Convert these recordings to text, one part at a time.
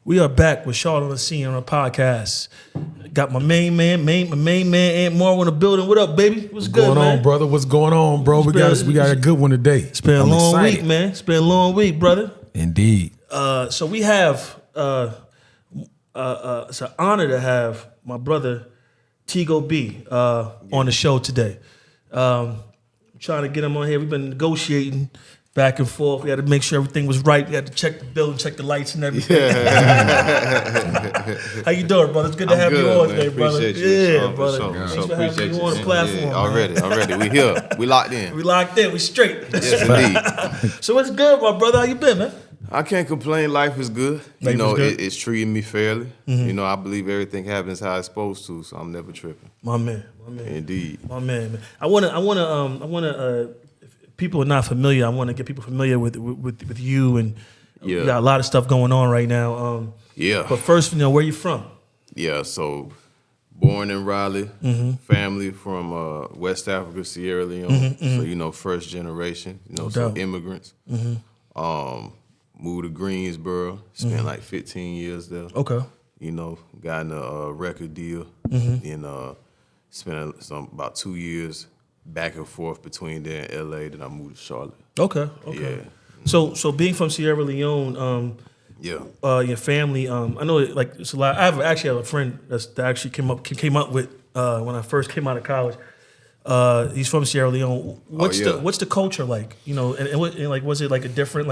We are back with Charlotte on the Scene on a podcast. Got my main man, Aunt Marvel in the building. What up, baby? What's good, going man? on, brother? What's going on, bro? We got a good one today. It's been a long week, man. It's been a long week, brother. Indeed. So we have it's an honor to have my brother Tigo B on the show today. Trying to get him on here. We've been negotiating back and forth. We had to make sure everything was right. We had to check the bill and check the lights and everything. How you doing, brother? It's good to have you on today, brother. Appreciate you. Brother. Thanks for having you on the platform. Yeah, already. We here. We locked in. We locked in. We straight. Yes, indeed. So what's good, my brother? How you been, man? I can't complain. Life is good. It's treating me fairly. Mm-hmm. I believe everything happens how it's supposed to, so I'm never tripping. My man. Indeed. My man. I wanna. If people are not familiar, I want to get people familiar with you, and you got a lot of stuff going on right now. But first, where you from? Yeah. So, born in Raleigh, family from West Africa, Sierra Leone. So first generation. So immigrants. Moved to Greensboro, spent like 15 years there. Okay. Got in a record deal, and spent about 2 years back and forth between there and LA. Then I moved to Charlotte. Okay. Yeah. So being from Sierra Leone, your family, I know it's a lot. I actually have a friend that actually came up with when I first came out of college. He's from Sierra Leone. What's the culture like? And was it like a different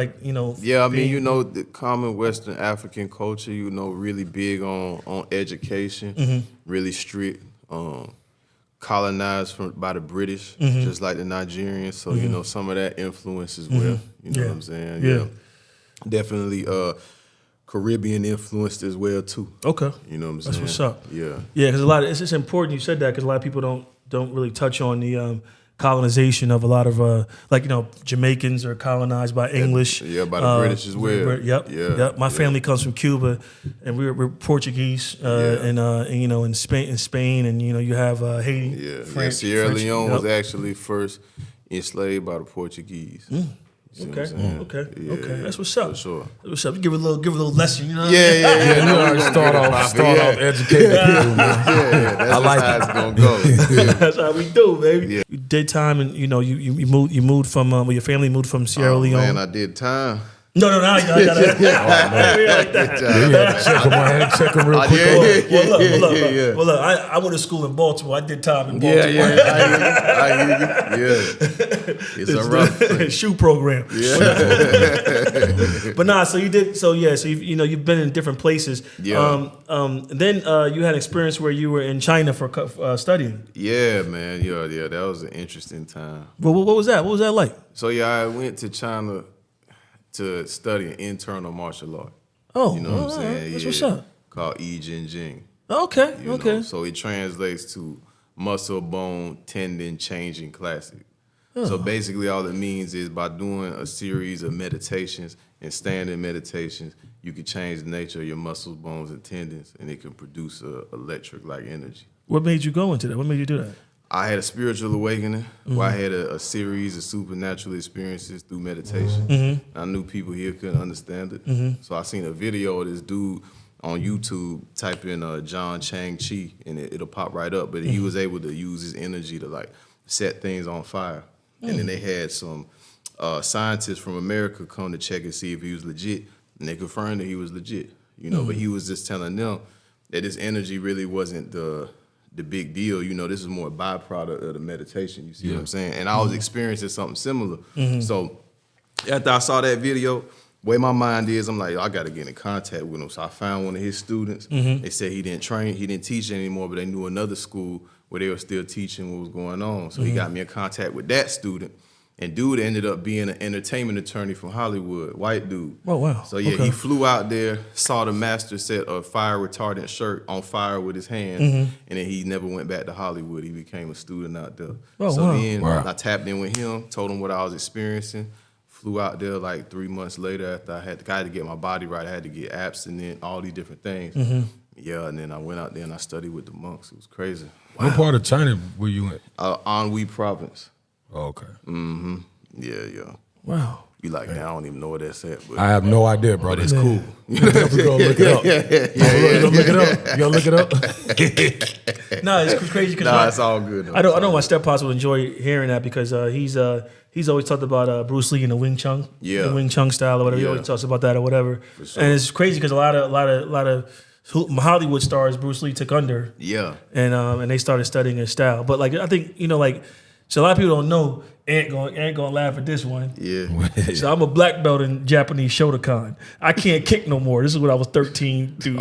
Yeah, I mean, the common Western African culture. Really big on education, really strict. Colonized by the British, just like the Nigerians. So some of that influence as well. You know what I'm saying? Yeah. Definitely Caribbean influenced as well too. Okay. You know what I'm saying? That's what's up. Yeah. Yeah, because it's important you said that, because a lot of people don't really touch on the colonization of a lot of Jamaicans are colonized by English. Yeah, by the British as well. Yep. My family comes from Cuba, and we're Portuguese, and in Spain, and you have Haiti. French, Sierra Leone was actually first enslaved by the Portuguese. Okay. That's what's up. For sure. That's what's up. Give a little lesson. You already start off educating people, man. That's I like how it's gonna go. That's how we do, baby. Yeah. You did time, and you moved from your family moved from Sierra Leone. Man, I did time. No, I gotta check them real quick. Well, look, I went to school in Baltimore. I did time in Baltimore. I hear you. It's a rough shoe program. Yeah. But nah, so you did. So you've been in different places. Yeah. Then you had an experience where you were in China for studying. Yeah, man. Yeah. That was an interesting time. Well, what was that? What was that like? So I went to China to study an internal martial art. Oh, you know what I'm saying? That's what's up. Called Yi Jin Jing. Okay. So it translates to muscle, bone, tendon changing classic. So basically all it means is by doing a series of meditations and standing meditations, you can change the nature of your muscles, bones, and tendons, and it can produce electric-like energy. What made you go into that? What made you do that? I had a spiritual awakening where I had a series of supernatural experiences through meditation. I knew people here couldn't understand it. So I seen a video of this dude on YouTube, type in John Chang Chi, and it'll pop right up. But he was able to use his energy to set things on fire. And then they had some scientists from America come to check and see if he was legit. And they confirmed that he was legit, but he was just telling them that this energy really wasn't the big deal. This is more a byproduct of the meditation. You see what I'm saying? And I was experiencing something similar. So after I saw that video, the way my mind is, I'm like, I got to get in contact with him. So I found one of his students. They said he didn't teach anymore, but they knew another school where they were still teaching what was going on. So he got me in contact with that student. And dude ended up being an entertainment attorney from Hollywood, white dude. Oh, wow. So he flew out there, saw the master set a fire retardant shirt on fire with his hand, and then he never went back to Hollywood. He became a student out there. Then I tapped in with him, told him what I was experiencing, flew out there like 3 months later after I had to get my body right. I had to get abstinent, all these different things. Yeah, and then I went out there and I studied with the monks. It was crazy. What part of China were you in? Anhui province. Oh, okay. Yeah. Wow. You like, nah, I don't even know what that's at. But I have no idea, bro. but it's cool. You definitely gonna look it up. You gonna look it up. You gonna look it up. No, it's crazy because Nah, it's all good. I know my step pops will enjoy hearing that because he's always talked about Bruce Lee and the Wing Chun, the Wing Chun style or whatever. He always talks about that or whatever. Sure. And it's crazy because a lot of Hollywood stars Bruce Lee took under. Yeah. And they started studying his style. But like I think so a lot of people don't know. Ain't gonna laugh at this one. Yeah. So I'm a black belt in Japanese Shotokan. I can't kick no more. This is when I was 13 to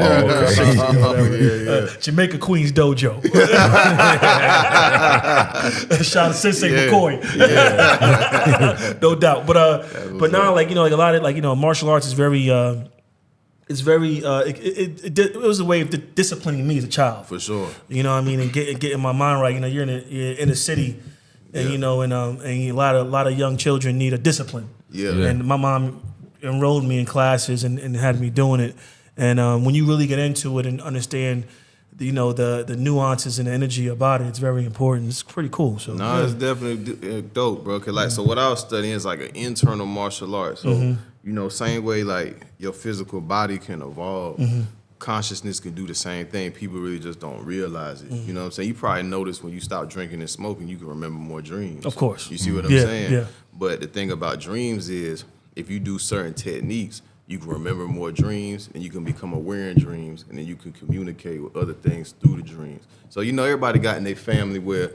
Jamaica Queens Dojo. Shout out to Sensei McCoy. Yeah. No doubt. But now like a lot of martial arts is very it was a way of disciplining me as a child. For sure. You know what I mean? And getting my mind right. You're in a city. And and a lot of young children need a discipline. Yeah. And my mom enrolled me in classes and had me doing it. And when you really get into it and understand, the nuances and the energy about it, it's very important. It's pretty cool. So it's definitely dope, bro. Cause so what I was studying is like an internal martial art. So same way like your physical body can evolve. Consciousness can do the same thing. People really just don't realize it. You know what I'm saying? You probably notice when you stop drinking and smoking, you can remember more dreams. Of course. You see what I'm saying? Yeah. But the thing about dreams is if you do certain techniques, you can remember more dreams and you can become aware in dreams and then you can communicate with other things through the dreams. So, everybody got in their family where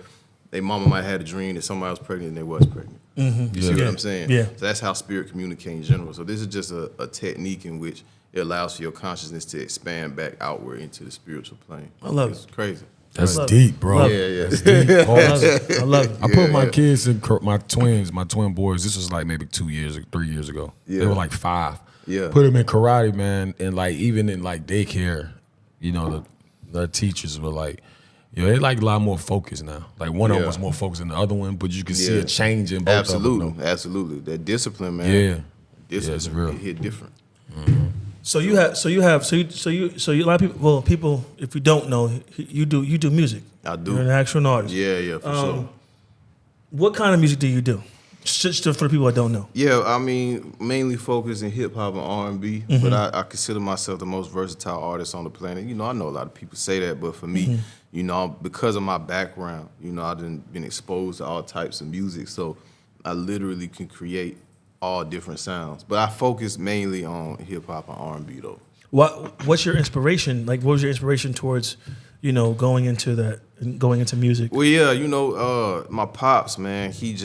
their mama might have had a dream that somebody was pregnant and they was pregnant. You see what I'm saying? Yeah. So that's how spirit communicate in general. So this is just a technique in which it allows for your consciousness to expand back outward into the spiritual plane. I love it's crazy. That's deep, bro. Yeah. That's deep. I love it. I put my kids in my twin boys. This was like maybe 2 years, 3 years ago. They were like 5. Yeah. Put them in karate, man, and like even in like daycare, the teachers were like, they like a lot more focused now. Like one of them was more focused than the other one, but you can see a change in both of them. Absolutely. That discipline, man. Yeah. Discipline, it's real. It hit different. So you a lot of people, if you don't know, you do music. I do. You're an actual artist. Yeah, for sure. What kind of music do you do? Just for the people that don't know. Yeah, I mean, mainly focused in hip hop and R&B, but I consider myself the most versatile artist on the planet. I know a lot of people say that, but for me, because of my background, I've been exposed to all types of music, so I literally can create all different sounds. But I focus mainly on hip hop and R&B though. What's your inspiration? Like, what was your inspiration towards, going into music? Well, yeah, my pops, man, he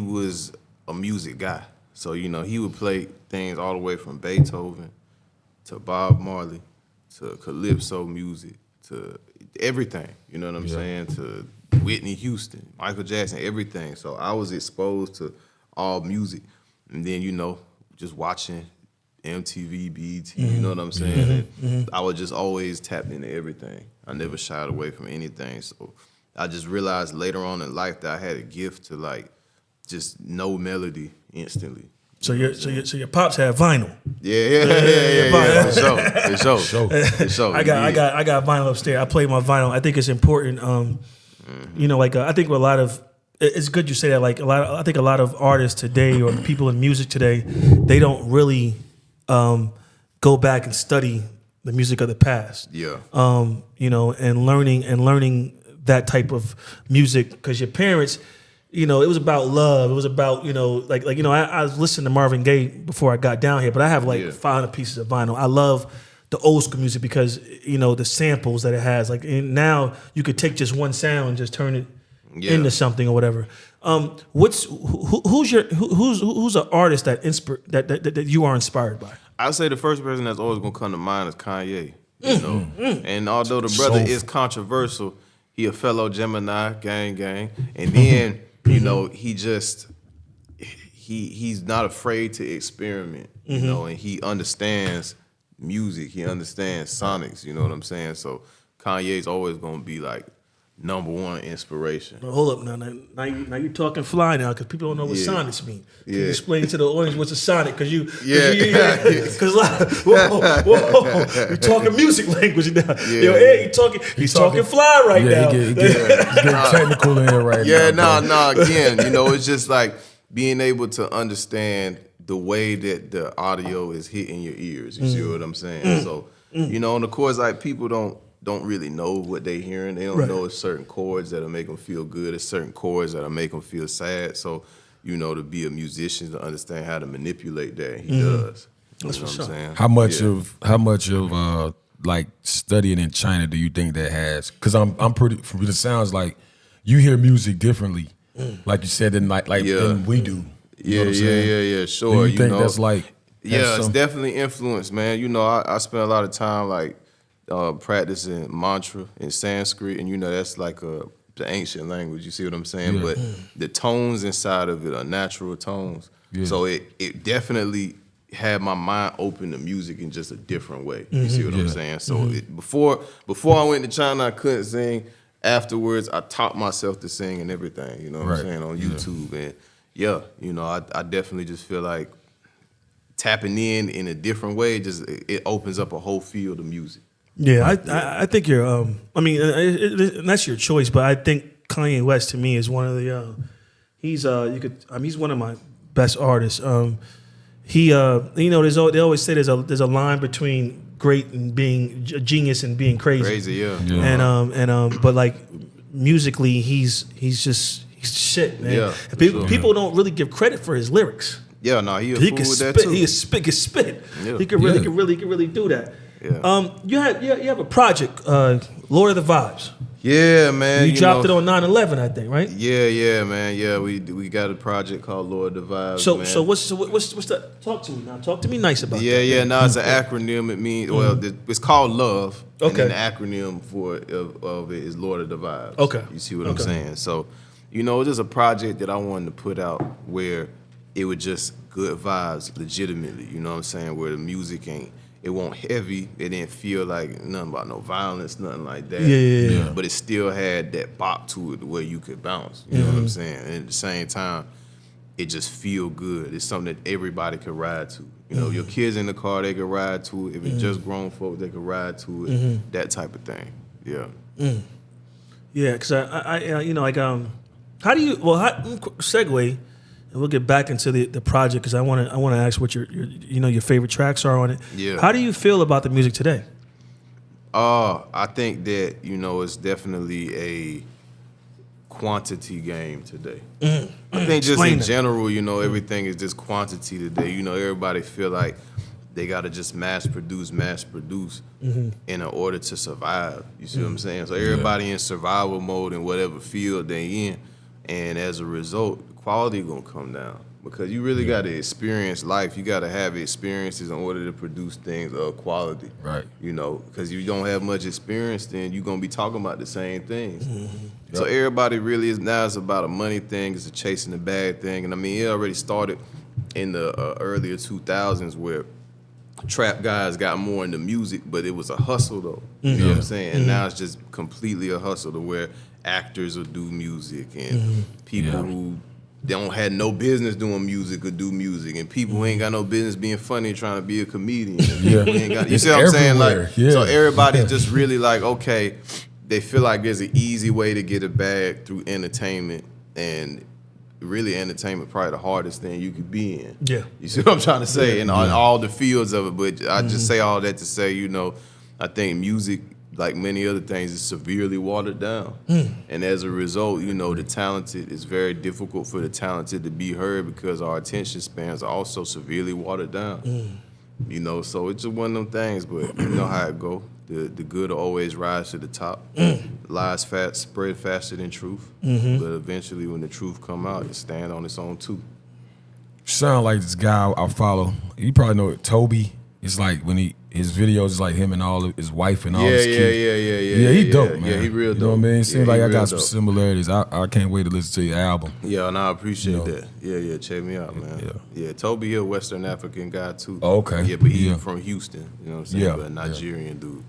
was a music guy. So, he would play things all the way from Beethoven to Bob Marley to calypso music to everything, you know what I'm saying? To Whitney Houston, Michael Jackson, everything. So I was exposed to all music. And then, just watching MTV, BET, you know what I'm saying? I was just always tapped into everything. I never shied away from anything. So I just realized later on in life that I had a gift to just know melody instantly. So your pops had vinyl. Yeah. For sure. I got vinyl upstairs. I play my vinyl. I think it's important. I think a lot of it's good you say that. I think a lot of artists today or people in music today, they don't really go back and study the music of the past. Yeah. And learning that type of music because your parents. It was about love. It was about, I was listening to Marvin Gaye before I got down here, but I have 500 pieces of vinyl. I love the old school music because, the samples that it has. And now you could take just one sound and just turn it into something or whatever. Who's an artist that you are inspired by? I'd say the first person that's always gonna come to mind is Kanye. And although the brother is controversial, he a fellow Gemini, gang, and then. He's not afraid to experiment, and he understands music. He understands sonics, you know what I'm saying? So Kanye's always going to be #1 inspiration. Well, hold up now you're talking fly now because people don't know what sonics mean. Can you explain to the audience what's a sonic? Because you're talking music language now. Yo, Ed, he's talking fly right now. He's getting technical in here right now. Again, it's just being able to understand the way that the audio is hitting your ears. You see what I'm saying? So, and of course, like people don't really know what they're hearing. They don't know it's certain chords that'll make them feel good. It's certain chords that'll make them feel sad. So, to be a musician, to understand how to manipulate that, he does. That's what I'm saying. How much of like studying in China do you think that has? Because I'm pretty. From it sounds like you hear music differently, like you said, than than we do. Sure. Do you think that's like? It's definitely influence, man. I spent a lot of time like practicing mantra in Sanskrit, and that's like the ancient language. You see what I'm saying? Yeah. But the tones inside of it are natural tones. Yeah. So it definitely had my mind open to music in just a different way. You see what I'm saying? So before I went to China, I couldn't sing. Afterwards, I taught myself to sing and everything. You know what I'm saying, on YouTube. And I definitely just feel like tapping in a different way, it opens up a whole field of music. Yeah, I think you're. That's your choice, but I think Kanye West to me is one of the. He's one of my best artists. They always say there's a line between great and being a genius and being crazy. Crazy, yeah. But like musically, he's shit, man. Yeah, people don't really give credit for his lyrics. Yeah, no, he can spit. He can spit. Yeah. He can really do that. Yeah. You have a project, Lord of the Vibes. Yeah, man. You dropped it on 9/11, I think, right? Yeah, man. Yeah, we got a project called Lord of the Vibes. So what's that? Talk to me now. Talk to me nice about that. Yeah. No, it's an acronym. It means it's called Love. Okay. And then the acronym of it is Lord of the Vibes. Okay. You see what I'm saying? So, it's just a project that I wanted to put out where it was just good vibes, legitimately. You know what I'm saying? Where the music it won't heavy. It didn't feel like nothing about no violence, nothing like that. Yeah. But it still had that bop to it where you could bounce. You know what I'm saying? And at the same time, it just feel good. It's something that everybody could ride to. Your kids in the car, they could ride to it. If it's just grown folk, they could ride to it. That type of thing. Yeah. Yeah, because how do you segue. And we'll get back into the project because I want to ask what your favorite tracks are on it. Yeah. How do you feel about the music today? I think that it's definitely a quantity game today. I think just in general, everything is just quantity today. Everybody feel like they got to just mass produce in order to survive. You see what I'm saying? So everybody in survival mode in whatever field they in, and as a result, quality gonna come down because you really got to experience life. You got to have experiences in order to produce things of quality. Right. Because you don't have much experience, then you're gonna be talking about the same things. So everybody really is now. It's about a money thing. It's a chasing the bag thing, and it already started in the earlier 2000s where trap guys got more into music, but it was a hustle though. You know what I'm saying? And now it's just completely a hustle to where actors will do music and people who don't have no business doing music or do music, and people who ain't got no business being funny trying to be a comedian. You see what I'm saying? So everybody's just really like, okay, they feel like there's an easy way to get a bag through entertainment, and really entertainment probably the hardest thing you could be in. Yeah. You see what I'm trying to say? And on all the fields of it, but I just say all that to say, I think music, like many other things, is severely watered down. And as a result, the talented, it's very difficult for the talented to be heard because our attention spans are also severely watered down. So it's just one of them things, but you know how it go. The good will always rise to the top. Lies spread faster than truth. But eventually when the truth come out, it stand on its own too. Sound like this guy I follow. You probably know it, Toby. It's like when his videos is like him and all of his wife and all his kids. Yeah, he dope, man. Yeah, he real dope. You know what I mean? Seems like I got some dope. similarities. I can't wait to listen to your album. Yeah, and I appreciate that. Yeah, check me out, man. Yeah, Toby here, Western African guy too. Oh, okay. Yeah, but he's from Houston. You know what I'm saying? Yeah. But a Nigerian dude.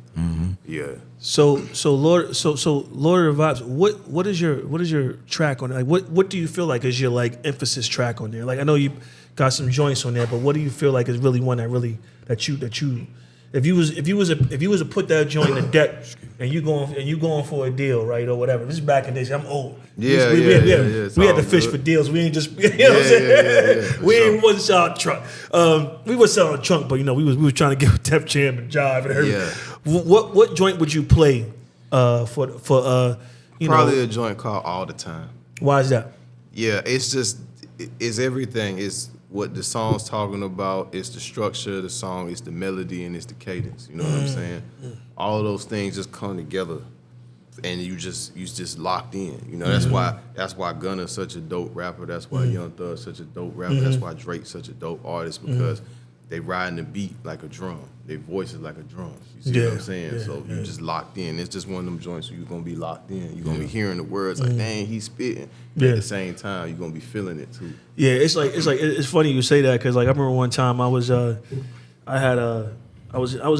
Yeah. So Lord of the Vibes. What is your track on it? Like what do you feel like is your like emphasis track on there? Like I know you got some joints on there, but what do you feel like is really one that you if you was to put that joint in the deck and you going for a deal, right, or whatever. This is back in the days. I'm old. We had to fish for deals. We ain't just, you know what I'm saying? We wasn't selling trunk. We was selling trunk, but we was trying to get Def Jam and Jive and everything. Yeah. What joint would you play for probably a joint called All the Time. Why is that? Yeah, it's everything. It's what the song's talking about. It's the structure of the song. It's the melody and it's the cadence. You know what I'm saying? All of those things just come together, and you just locked in. That's why Gunna's such a dope rapper. That's why Young Thug's such a dope rapper. That's why Drake's such a dope artist, because they riding the beat like a drum. Their voice is like a drum. You see what I'm saying? So you just locked in. It's just one of them joints where you're gonna be locked in. You're gonna be hearing the words like, dang, he's spitting. At the same time, you're gonna be feeling it too. Yeah, it's funny you say that, because like I remember one time I was in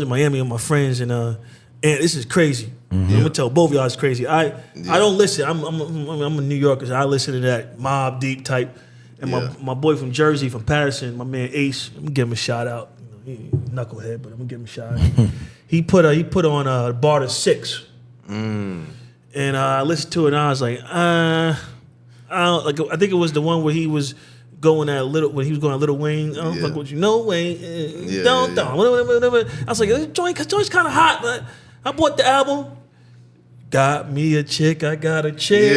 Miami with my friends, and this is crazy. I'm gonna tell both of y'all it's crazy. I don't listen. I'm a New Yorker, so I listen to that Mobb Deep type. And my boy from Jersey, from Patterson, my man Ace, I'm gonna give him a shout out. He knucklehead, but I'm gonna give him a shout out. he put on Barter 6. And I listened to it and I was like, I think it was the one where he was going at Little Wayne. I don't fuck with you, no Wayne. Don't. I was like, this joint's kind of hot, but I bought the album. Got me a chick, I got a chick.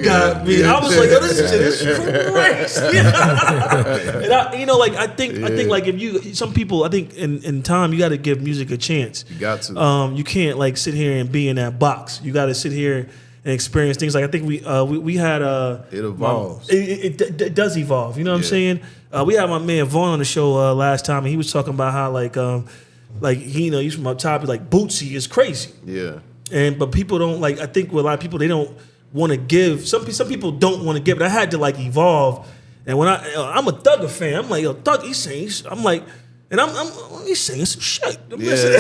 Got me. I was like, this shit is crazy. And I think like if some people, I think in time you got to give music a chance. You got to. You can't like sit here and be in that box. You got to sit here and experience things. Like I think we had it evolves. It does evolve. You know what I'm saying? We had my man Vaughn on the show last time, and he was talking about how he's from up top. Like Bootsy is crazy. Yeah. But people don't like. I think with a lot of people, they don't want to give. Some people don't want to give. But I had to like evolve. And when I'm a Thugger fan, I'm like, yo, Thug, he's saying. I'm like, and he's saying some shit. I'm listening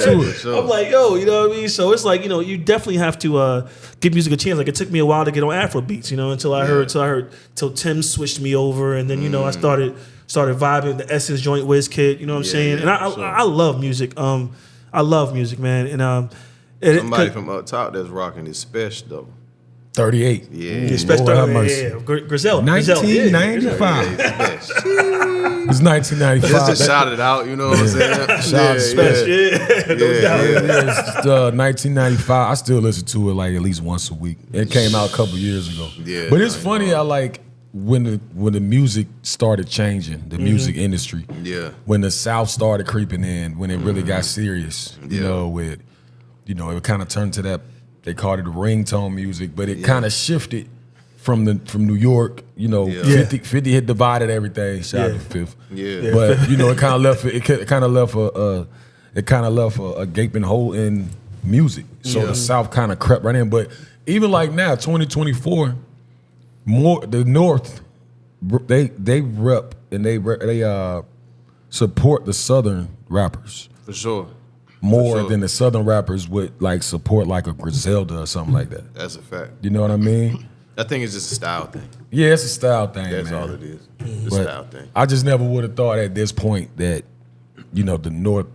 to it. Sure. I'm like, yo, you know what I mean? So it's like, you definitely have to give music a chance. Like it took me a while to get on Afro beats, until Tim switched me over, and then I started vibing the Essence joint Wizkid. You know what I'm saying? And I love music. I love music, man. And somebody from up top that's rocking his special though. 38. Yeah. Special. Yeah. Griselda. 1995. It's 1995. Just to shout it out, you know what I'm saying? No doubt. It's 1995. I still listen to it like at least once a week. It came out a couple years ago. Yeah. But it's funny, I like when the music started changing, the music industry. Yeah. When the South started creeping in, when it really got serious, it kind of turned to that, they called it ringtone music, but it kind of shifted from New York, 50 had divided everything, shout out to Fifth. Yeah. But it kind of left a gaping hole in music. So the South kind of crept right in. But even like now, 2024, the North, they rep and they support the Southern rappers For sure. More than the Southern rappers would like support like a Griselda or something like that. That's a fact. You know what I mean? I think it's just a style thing. Yeah, it's a style thing. That's man. all it is. It's a style thing. I just never would have thought at this point that the North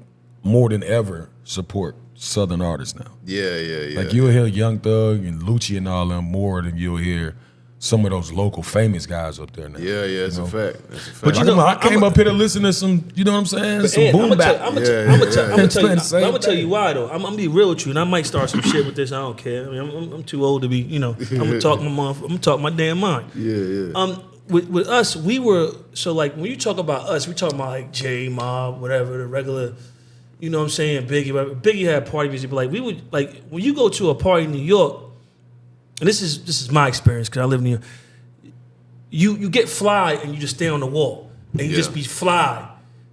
more than ever support Southern artists now. Yeah. Like you'll hear Young Thug and Lucci and all them more than you'll hear some of those local famous guys up there now. Yeah, it's a fact. But I came up here to listen to some, you know what I'm saying? Some boom bap. I'm gonna tell you why though. I'm gonna be real with you, and I might start some shit with this. I don't care. I mean, I'm too old to be. I'm gonna talk my damn mind. Yeah. With us, we were so like when you talk about us, we talking about like J Mob, whatever the regular. You know what I'm saying? Biggie had party music, but like we would like when you go to a party in New York. And this is my experience because I live in New York. You get fly and you just stay on the wall and you just be fly.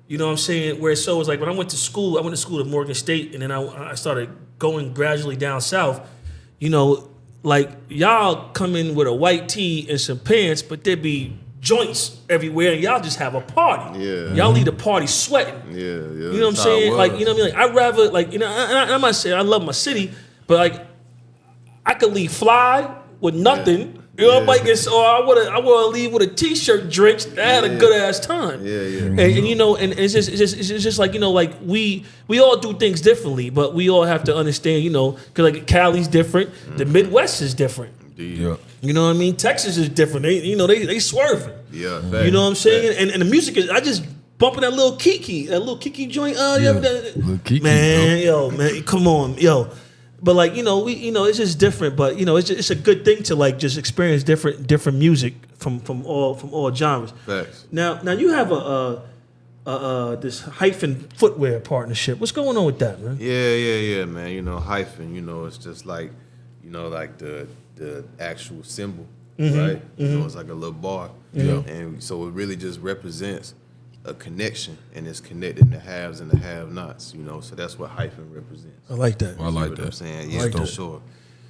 You know what I'm saying? Where so it's like when I went to school at Morgan State, and then I started going gradually down south. Like y'all come in with a white tee and some pants, but there be joints everywhere, and y'all just have a party. Yeah. Y'all leave the party sweating. Yeah. You know what I'm saying? Like, you know what I mean? Like I'd rather like, and I might say I love my city, but like I could leave fly with nothing You know, I might get I wanna leave with a t-shirt drenched. I had a good ass time. Yeah. And you know, and it's just like, you know, like we all do things differently, but we all have to understand, you know, because like Cali's different, the Midwest is different. Yeah. You know what I mean? Texas is different. They swerving. Yeah. You know what I'm saying? And the music is, I just bumping that little Kiki joint. Little Kiki, man, yo, man, come on, yo. But like, you know, it's just different. But you know, it's a good thing to like just experience different music from all genres. Facts. Now you have this Hyphen footwear partnership. What's going on with that, man? Yeah, man. You know, Hyphen. You know, it's just like, you know, like the actual symbol, right? You know, it's like a little bar. Yeah. And so it really just represents a connection, and it's connecting the haves and the have-nots, you know. So that's what Hyphen represents. I like that. I like what that. I'm saying, yeah, for sure.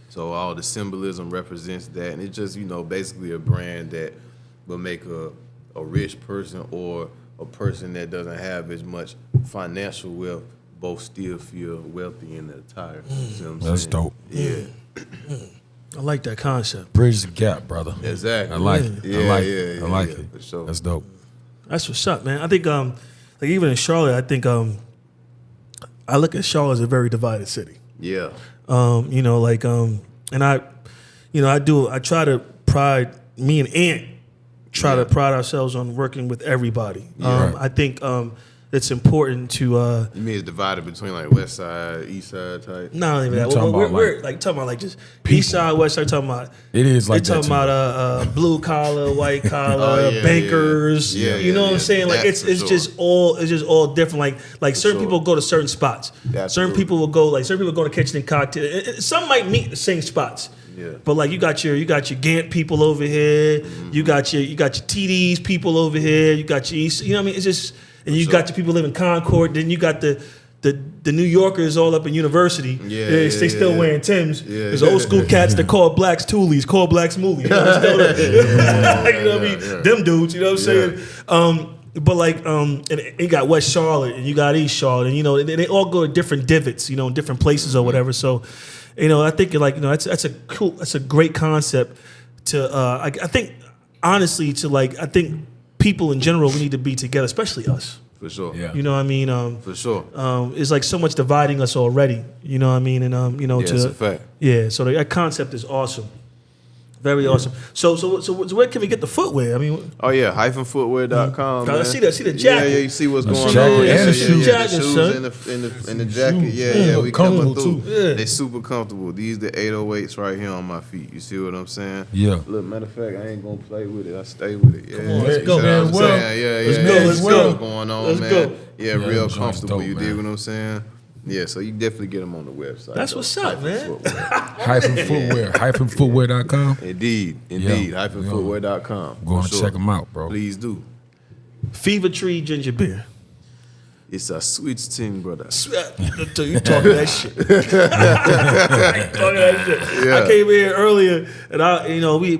So all the symbolism represents that, and it's just, you know, basically a brand that will make a rich person or a person that doesn't have as much financial wealth both still feel wealthy in the attire. You know what I'm That's saying? dope. Yeah. I like that concept. Bridge the gap, brother. Exactly. I like it. Yeah, I like yeah, it. yeah, I like yeah, it. for sure. That's dope. That's what's up, man. I think like even in Charlotte, I think I look at Charlotte as a very divided city. Yeah. You know, like and I try to pride me and Ant to pride ourselves on working with everybody. Yeah. I think it's important to You mean it's divided between like West Side, East Side type? not even that. talking We're about, like talking about like just East Side, West Side. Talking about It is like they're that talking too. about blue collar, white collar, yeah, bankers. yeah. You know what I'm saying? Like That it's for sure. just all different. Like certain sure. people go to certain spots. Certain Absolutely. people will go to Kitchen and Cocktail. Some might meet the same spots. Yeah. But like you got your Gant people over here. You got your TDs people over here. You got your East. You know what I mean? It's just, and you got your people live in Concord. Then you got the New Yorkers all up in University. They still wearing Timbs. There's old school cats that call blacks Toolies, call blacks Moolies. You know what I mean? Them dudes. You know what I'm saying? But like, and you got West Charlotte and you got East Charlotte, and you know they all go to different divots, you know, in different places or whatever. So, you know, I think like, you know, that's a great concept to. I think honestly to like, I think people in general, we need to be together, especially us. For sure. Yeah. You know what I mean? For sure. It's like so much dividing us already. You know what I mean? And you know, Yeah, it's a fact. Yeah, so that concept is awesome. Very awesome. So where can we get the footwear? I mean, Oh yeah, hyphenfootwear.com. I see the jacket. Yeah, you see what's going jacket on. and the shoes. The Jacket, shoes son. and the jacket. Yeah, we coming comfortable, through. too. Yeah. They super comfortable. These the 808s right here on my feet. You see what I'm saying? Yeah. Look, matter of fact, I ain't gonna play with it. I stay with it. Yeah, on, let's you go. see what I'm Man, well, saying? Yeah, let's yeah. go, yeah. let's You see go. what's going on, Let's man. go. Yeah, Yeah, real them joints comfortable. dope, You man. dig what I'm saying? Yeah, so you definitely get them on the website. That's though. what's up, man. Hyphen Footwear. Hyphenfootwear.com. Indeed. Hyphenfootwear.com. Go For and check them out, bro. Please do. Fever Tree ginger beer. It's a sweet thing, brother. You talking that shit. I came here earlier and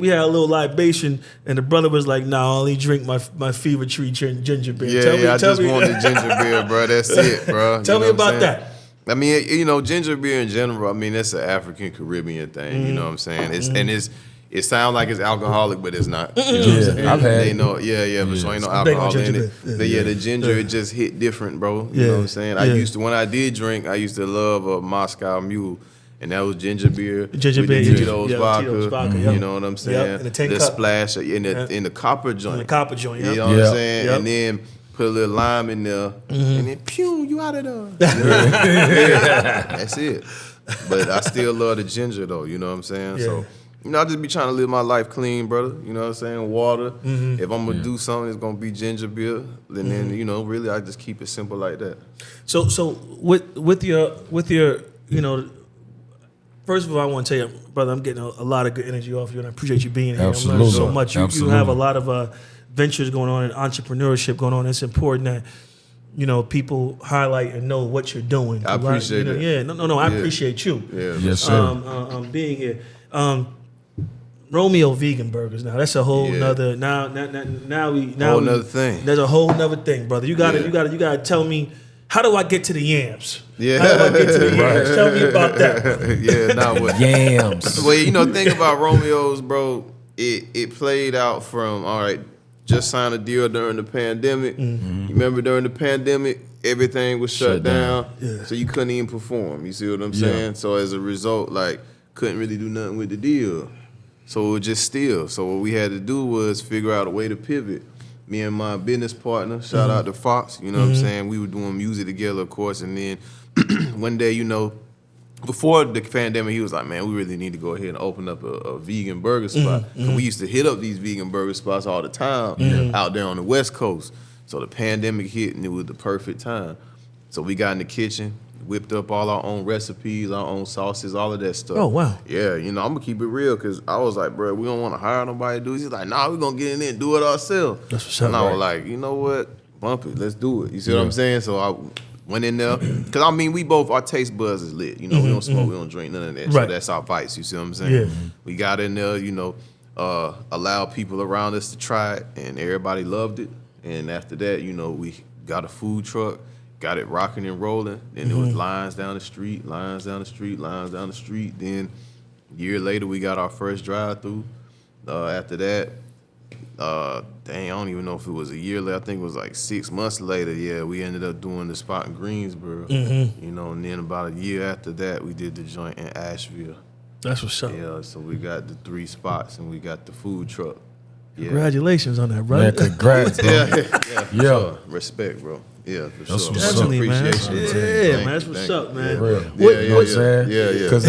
we had a little libation and the brother was like, "Nah, I only drink my Fever Tree ginger beer." Yeah, I just want the ginger beer, bro. That's it, bro. Tell You me know what I'm about saying? that. I mean, you know, ginger beer in general, I mean, that's an African Caribbean thing, you know what I'm saying? It sounds like it's alcoholic, but it's not. You know what I'm saying? I've had They know, for sure ain't no I'm big on alcohol in ginger it. beer. But yeah, the ginger, it just hit different, bro. You know what I'm saying? When I did drink, I used to love a Moscow Mule. And that was ginger beer. Ginger with beer, the yeah. Tito's Yeah, vodka. Tito's vodka, yep. You know what I'm saying? Yep, in the tin the cup. splash in the copper joint. In the copper joint, You yeah. know what I'm saying? Yep. And then put a little lime in there, and then pew, you out of there. Yeah, that's it. But I still love the ginger though. You know what I'm saying? Yeah. So, you know, I just be trying to live my life clean, brother. You know what I'm saying? Water. If I'm gonna do something, it's gonna be ginger beer. And then you know, really, I just keep it simple like that. So with your you know, first of all, I want to tell you, brother, I'm getting a lot of good energy off you, and I appreciate you being here. Absolutely. I'm learning so much. You Absolutely. have a lot of ventures going on and entrepreneurship going on. It's important that, you know, people highlight and know what you're doing. I appreciate you know, it. Yeah, no, I appreciate you. Yeah. Yes, sir. Being here. Romeo vegan burgers. Now that's a whole nother. Now Whole nother thing. There's a whole nother thing, brother. You gotta tell me, how do I get to the yams? How do I get to the yams? Tell me about that. Not what. Yams. Well, you know, think about Romeo's, bro. it played out from, all right, just signed a deal during the pandemic. You remember during the pandemic, everything was shut down. Yeah. So you couldn't even perform. You see what I'm saying? So as a result, like, couldn't really do nothing with the deal. So it was just still. So what we had to do was figure out a way to pivot. Me and my business partner, shout out to Fox, you know what I'm saying? We were doing music together, of course, and then one day, you know, before the pandemic, he was like, man, we really need to go ahead and open up a vegan burger spot. And we used to hit up these vegan burger spots all the time out there on the West Coast. So the pandemic hit, and it was the perfect time. So we got in the kitchen, whipped up all our own recipes, our own sauces, all of that stuff. Oh, wow. Yeah, you know, I'm going to keep it real because I was like, bro, we don't want to hire nobody to do this. He's like, nah, we're going to get in there and do it ourselves. That's what's up, And I right. was like, you know what? Bump it. Let's do it. You see what I'm saying? So I went in there. Because, I mean, we both, our taste buds is lit. You know, we don't smoke, we don't drink, none of that. So Right. that's our vice. You see what I'm saying? Yeah. We got in there, you know, allowed people around us to try it, and everybody loved it. And after that, you know, we got a food truck, got it rocking and rolling. Then there was lines down the street, lines down the street, lines down the street. Then a year later, we got our first drive-through. After that, I don't even know if it was a year later. I think it was like 6 months later. Yeah, we ended up doing the spot in Greensboro. You know, and then about a year after that, we did the joint in Asheville. That's what's up. Yeah, so we got the 3 spots and we got the food truck. Yeah. Congratulations on that, brother. Man, congrats, bro. For sure. Respect, bro. Yeah, for That's sure. what's up. Definitely, man. Appreciation. Yeah, Thank man. you, That's what's thank up, you. man. Real. Yeah, You know what I'm saying? Yeah. Because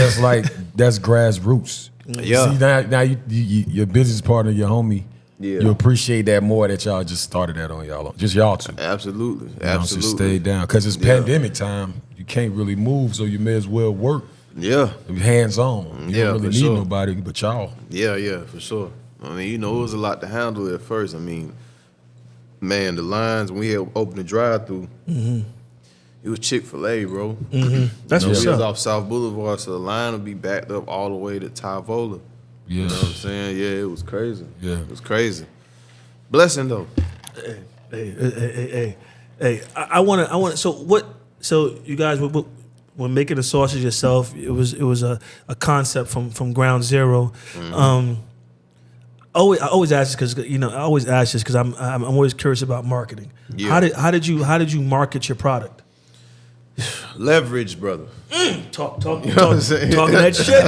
that's grassroots. Yeah. See, now you, your business partner, your homie, Yeah. you appreciate that more that y'all just started that on y'all. Just y'all two. Absolutely. You know, just Absolutely. stay down. Because it's pandemic time. You can't really move, so you may as well work Yeah. hands on. You Yeah, don't really for need sure. nobody but y'all. Yeah, for sure. I mean, you know, it was a lot to handle at first. I mean, man, the lines, when we had opened the drive-through, it was Chick-fil-A, bro. That's You know, what's we was up. off South Boulevard, so the line would be backed up all the way to Tyvola. Yeah. You know what I'm saying? Yeah, it was crazy. Yeah. It was crazy. Blessing, though. Hey. I want to. So what? So you guys were making the sausage yourself. It was a concept from ground zero. I always ask this because I always ask this because I'm always curious about marketing. Yeah. How did you market your product? Leverage, brother. Talk what I'm saying? talking that shit.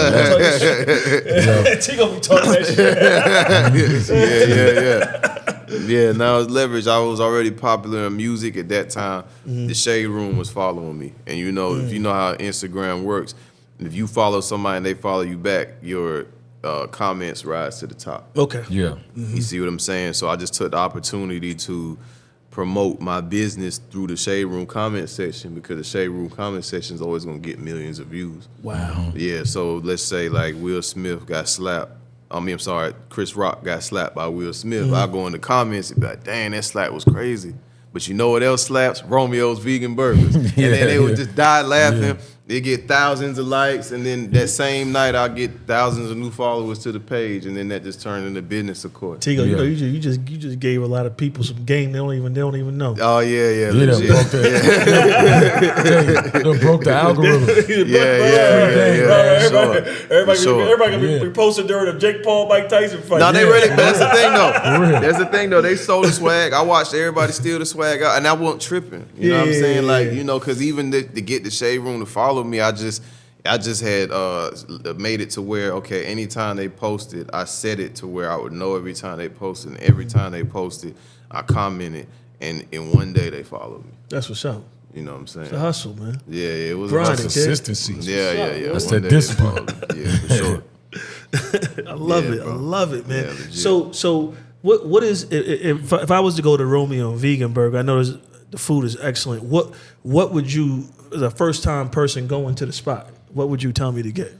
Tigo be talking that shit. Yeah, now it's leverage. I was already popular in music at that time. The Shade Room was following me. And you know, if you know how Instagram works, if you follow somebody and they follow you back, your comments rise to the top. Okay. Yeah. You see what I'm saying? So I just took the opportunity to promote my business through the Shade Room comment section because the Shade Room comment section is always going to get millions of views. Wow. Yeah, so let's say like Will Smith got slapped. Chris Rock got slapped by Will Smith. I go in the comments and be like, dang, that slap was crazy. But you know what else slaps? Romeo's Vegan Burgers. And then they would just die laughing. Yeah. They get thousands of likes, and then that same night I'll get thousands of new followers to the page, and then that just turned into business, of course. Tigo, Yeah. you just gave a lot of people some game they don't even know. Oh yeah, You done legit. broke you done broke the algorithm. Yeah. Everybody Sure. gonna be posting during the Jake Paul Mike Tyson fight. No, they ready. But that's the thing, though. real. That's the thing, though. They sold the swag. I watched everybody steal the swag out, and I wasn't tripping. You know what I'm saying? Like, you know, because even to get the Shade Room to follow me, I just had made it to where, okay, anytime they posted, I set it to where I would know every time they posted, and every time they posted, I commented, and in one day they followed me. That's what's up. You know what I'm saying? It's a hustle, man. Yeah, it was Grinding, a hustle. kid. Consistency. Yeah. That's One that day they discipline. followed me. Yeah, for sure. I love Yeah, it. bro. I love it, man. Yeah, legit. So what is if I was to go to Romeo Vegan Burger? I know the food is excellent. What would you, as a first time person going to the spot, what would you tell me to get?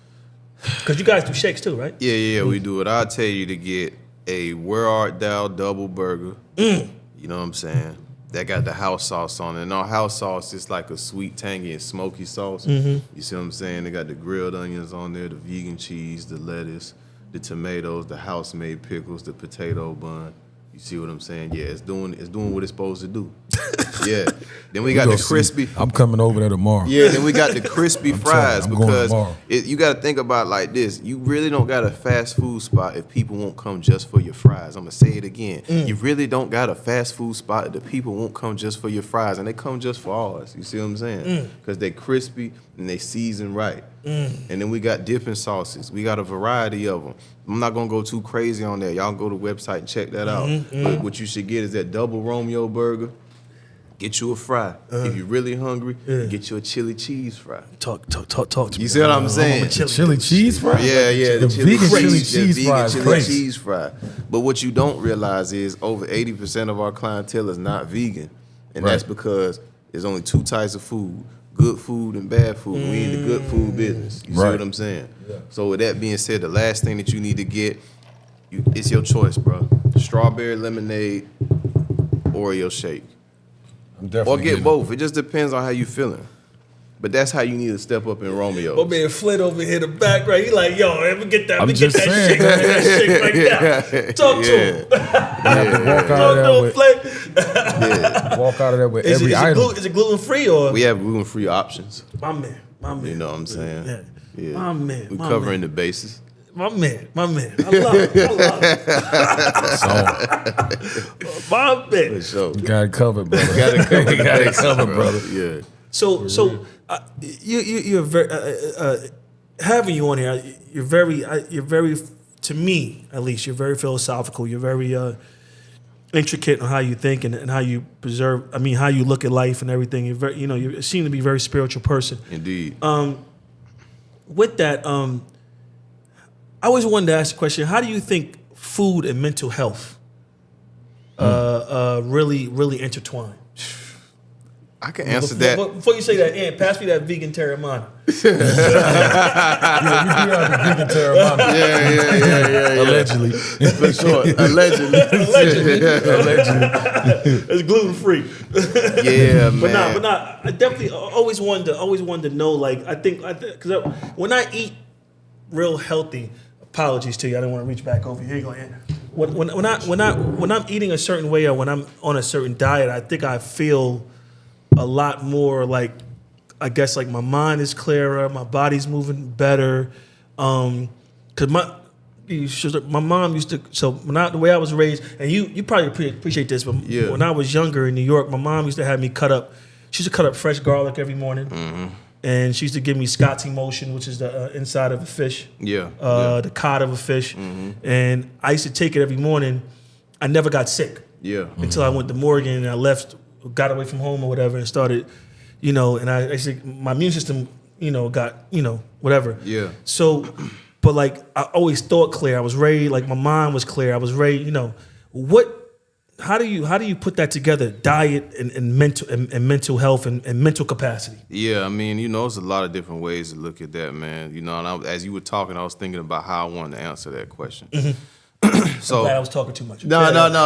Because you guys do shakes too, right? Yeah, we do it. I'll tell you to get a Where Art Thou double burger. You know what I'm saying? That got the house sauce on it. And our house sauce is like a sweet, tangy, and smoky sauce. You see what I'm saying? They got the grilled onions on there, the vegan cheese, the lettuce, the tomatoes, the house-made pickles, the potato bun. You see what I'm saying? Yeah, it's doing what it's supposed to do. Yeah. Then we got the crispy. I'm coming over there tomorrow. Yeah, then we got the crispy fries because you got to think about it like this. You really don't got a fast food spot if people won't come just for your fries. I'm going to say it again. You really don't got a fast food spot if the people won't come just for your fries, and they come just for ours. You see what I'm saying? Because they crispy and they season right. And then we got dipping sauces. We got a variety of them. I'm not going to go too crazy on that. Y'all go to the website and check that out. But what you should get is that double Romeo burger. Get you a fry. If you're really hungry, get you a chili cheese fry. Talk to me. You see what I'm saying? Chili cheese fry? Yeah. The vegan chili cheese fry is crazy. Cheese fry. But what you don't realize is over 80% of our clientele is not vegan. And that's because there's only two types of food. Good food and bad food. We in the good food business. You see what I'm saying? Yeah. So with that being said, the last thing that you need to get, it's your choice, bro. Strawberry lemonade, Oreo shake. Or get both. It just depends on how you feeling. But that's how you need to step up in Romeo. My man Flint over here in the back, right? He like, yo, let me get that. I'm just saying. That shake like that. Talk to him. Walk out of there walk out of there with every item. Is it gluten free or? We have gluten free options. My man. You know what I'm saying? Yeah. My man. We covering the bases. My man. I love it. My man. For sure. You got it covered, brother. Got it covered, brother. Yeah. So you're very having you on here. You're very to me at least. You're very philosophical. You're very intricate on how you think and how you preserve. I mean, how you look at life and everything. You're very, you seem to be a very spiritual person. Indeed. With that, I always wanted to ask a question. How do you think food and mental health really intertwine? I can answer that. Before you say that, Ant, pass me that vegan terramana. We do have the vegan terramana. Yeah. Allegedly. For sure. Allegedly. It's gluten free. Yeah, man. But nah. I definitely always wanted to know. Like, I think because when I eat real healthy, apologies to you. I didn't want to reach back over here. You go, Ant. When I'm eating a certain way or when I'm on a certain diet, I think I feel a lot more like, I guess, like my mind is clearer, my body's moving better. Cause my mom used to, so the way I was raised, and you probably appreciate this, but when I was younger in New York, my mom used to have me she used to cut up fresh garlic every morning. And she used to give me Scott's emotion, which is the inside of a fish. The cod of a fish. And I used to take it every morning. I never got sick. Until I went to Morgan and I left, got away from home or whatever, and started, and I actually, my immune system, got, whatever. So, but like, I always thought clear. I was ready, like my mind was clear. I was ready, how do you put that together? Diet and mental health and mental capacity. Yeah, I mean, there's a lot of different ways to look at that, man. And as you were talking, I was thinking about how I wanted to answer that question. So I'm glad I was talking too much. No,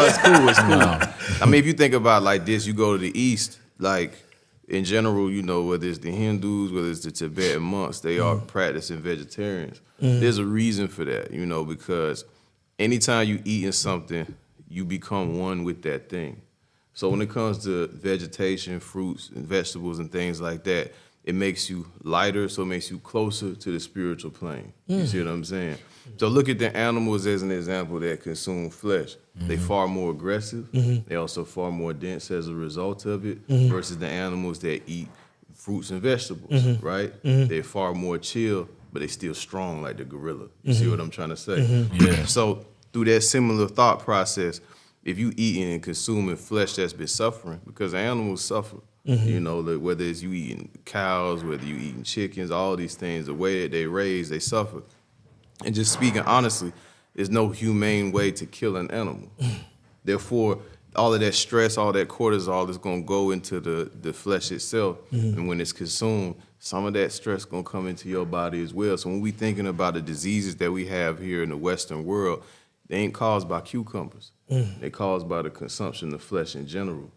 it's cool. It's cool. I mean, if you think about it like this, you go to the East, like in general, whether it's the Hindus, whether it's the Tibetan monks, they are practicing vegetarians. There's a reason for that, because anytime you eating something, you become one with that thing. So when it comes to vegetation, fruits, and vegetables and things like that, it makes you lighter, so it makes you closer to the spiritual plane. You see what I'm saying? So look at the animals as an example that consume flesh. They far more aggressive. They also far more dense as a result of it versus the animals that eat fruits and vegetables, right? They're far more chill, but they still strong like the gorilla. You see what I'm trying to say? So through that similar thought process, if you eating and consuming flesh that's been suffering, because animals suffer, whether it's you eating cows, whether you eating chickens, all these things, the way that they raise, they suffer. And just speaking honestly, there's no humane way to kill an animal. Therefore, all of that stress, all that cortisol is going to go into the flesh itself. And when it's consumed, some of that stress going to come into your body as well. So when we thinking about the diseases that we have here in the Western world, they ain't caused by cucumbers. They're caused by the consumption of flesh in general.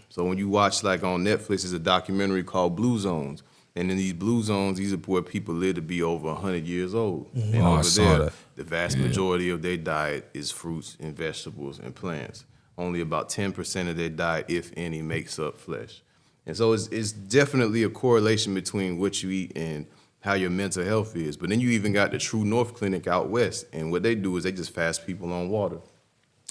So when you watch, like on Netflix, there's a documentary called Blue Zones. And in these blue zones, these are where people live to be over 100 years old. And over there, the vast majority of their diet is fruits and vegetables and plants. only about 10% of their diet, if any, makes up flesh. And so it's definitely a correlation between what you eat and how your mental health is. But then you even got the True North Clinic out west, and what they do is they just fast people on water.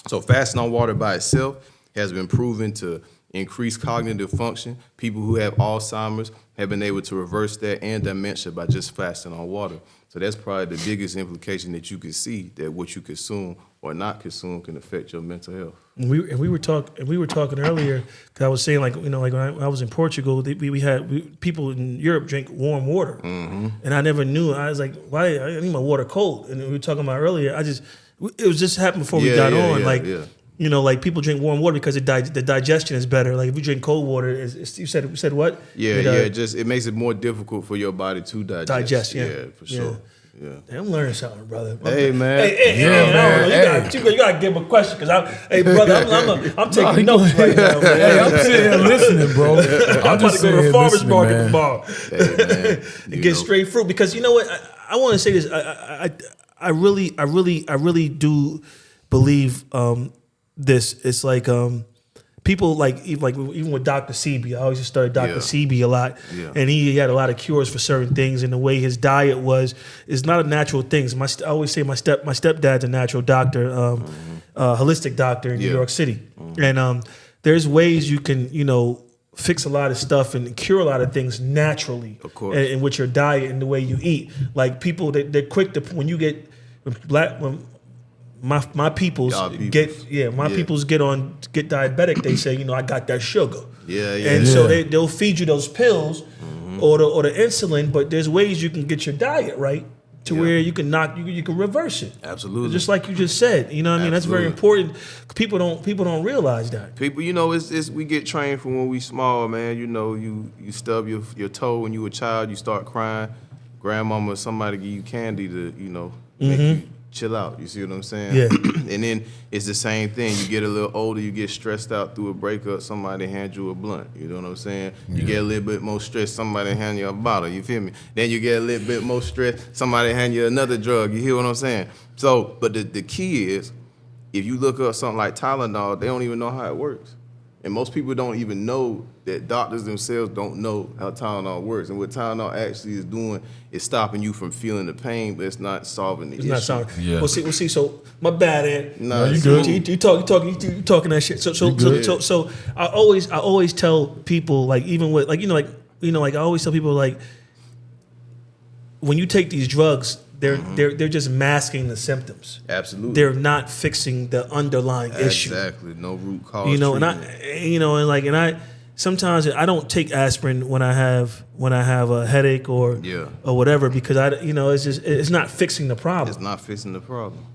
So fasting on water by itself has been proven to increase cognitive function. People who have Alzheimer's have been able to reverse that and dementia by just fasting on water. So that's probably the biggest implication that you can see, that what you consume or not consume can affect your mental health. We were talking earlier, because I was saying, like, when I was in Portugal, we had people in Europe drink warm water, and I never knew. I was like, why? I need my water cold. And we were talking about earlier. It was just happened before we got on. Like people drink warm water because the digestion is better. Like if we drink cold water, you said what? It makes it more difficult for your body to digest. Yeah, for sure. Yeah. I'm learning something, brother. Hey, man. Man. You gotta give him a question, because I'm taking notes right now, man. Hey, I'm sitting here listening, bro. I'm about to go to the farmer's market tomorrow Hey, and get straight fruit, because you know what? I want to say this. I really do believe this. It's like people even with Dr. Sebi. I always just studied Dr. Sebi a lot, and he had a lot of cures for certain things. And the way his diet is not a natural thing. I always say my stepdad's a natural doctor, holistic doctor in New York City, and there's ways you can fix a lot of stuff and cure a lot of things naturally, of course, and with your diet and the way you eat. Like people, they're quick to when my peoples get diabetic, they say, I got that sugar. So they'll feed you those pills or the insulin, but there's ways you can get your diet right to where you can reverse it. Absolutely. Just like you just said. You know what I mean? That's very important. People don't realize that. People, it's we get trained from when we small, man. You stub your toe when you a child, you start crying. Grandmama or somebody give you candy to, make you chill out. You see what I'm saying? Yeah. And then it's the same thing. You get a little older, you get stressed out through a breakup, somebody hand you a blunt. You know what I'm saying? You get a little bit more stressed, somebody hand you a bottle. You feel me? Then you get a little bit more stressed, somebody hand you another drug. You hear what I'm saying? So, but the key is, if you look up something like Tylenol, they don't even know how it works. And most people don't even know that doctors themselves don't know how Tylenol works. And what Tylenol actually is doing is stopping you from feeling the pain, but it's not solving the issue. It's not solving. Yeah. We'll see. So my bad, Ed. No, you good. You talking that shit. So I always tell people, like, even with I always tell people, like, when you take these drugs, they're just masking the symptoms. Absolutely. They're not fixing the underlying issue. Exactly. No root cause. And I sometimes I don't take aspirin when I have a headache or whatever, because it's not fixing the problem. It's not fixing the problem.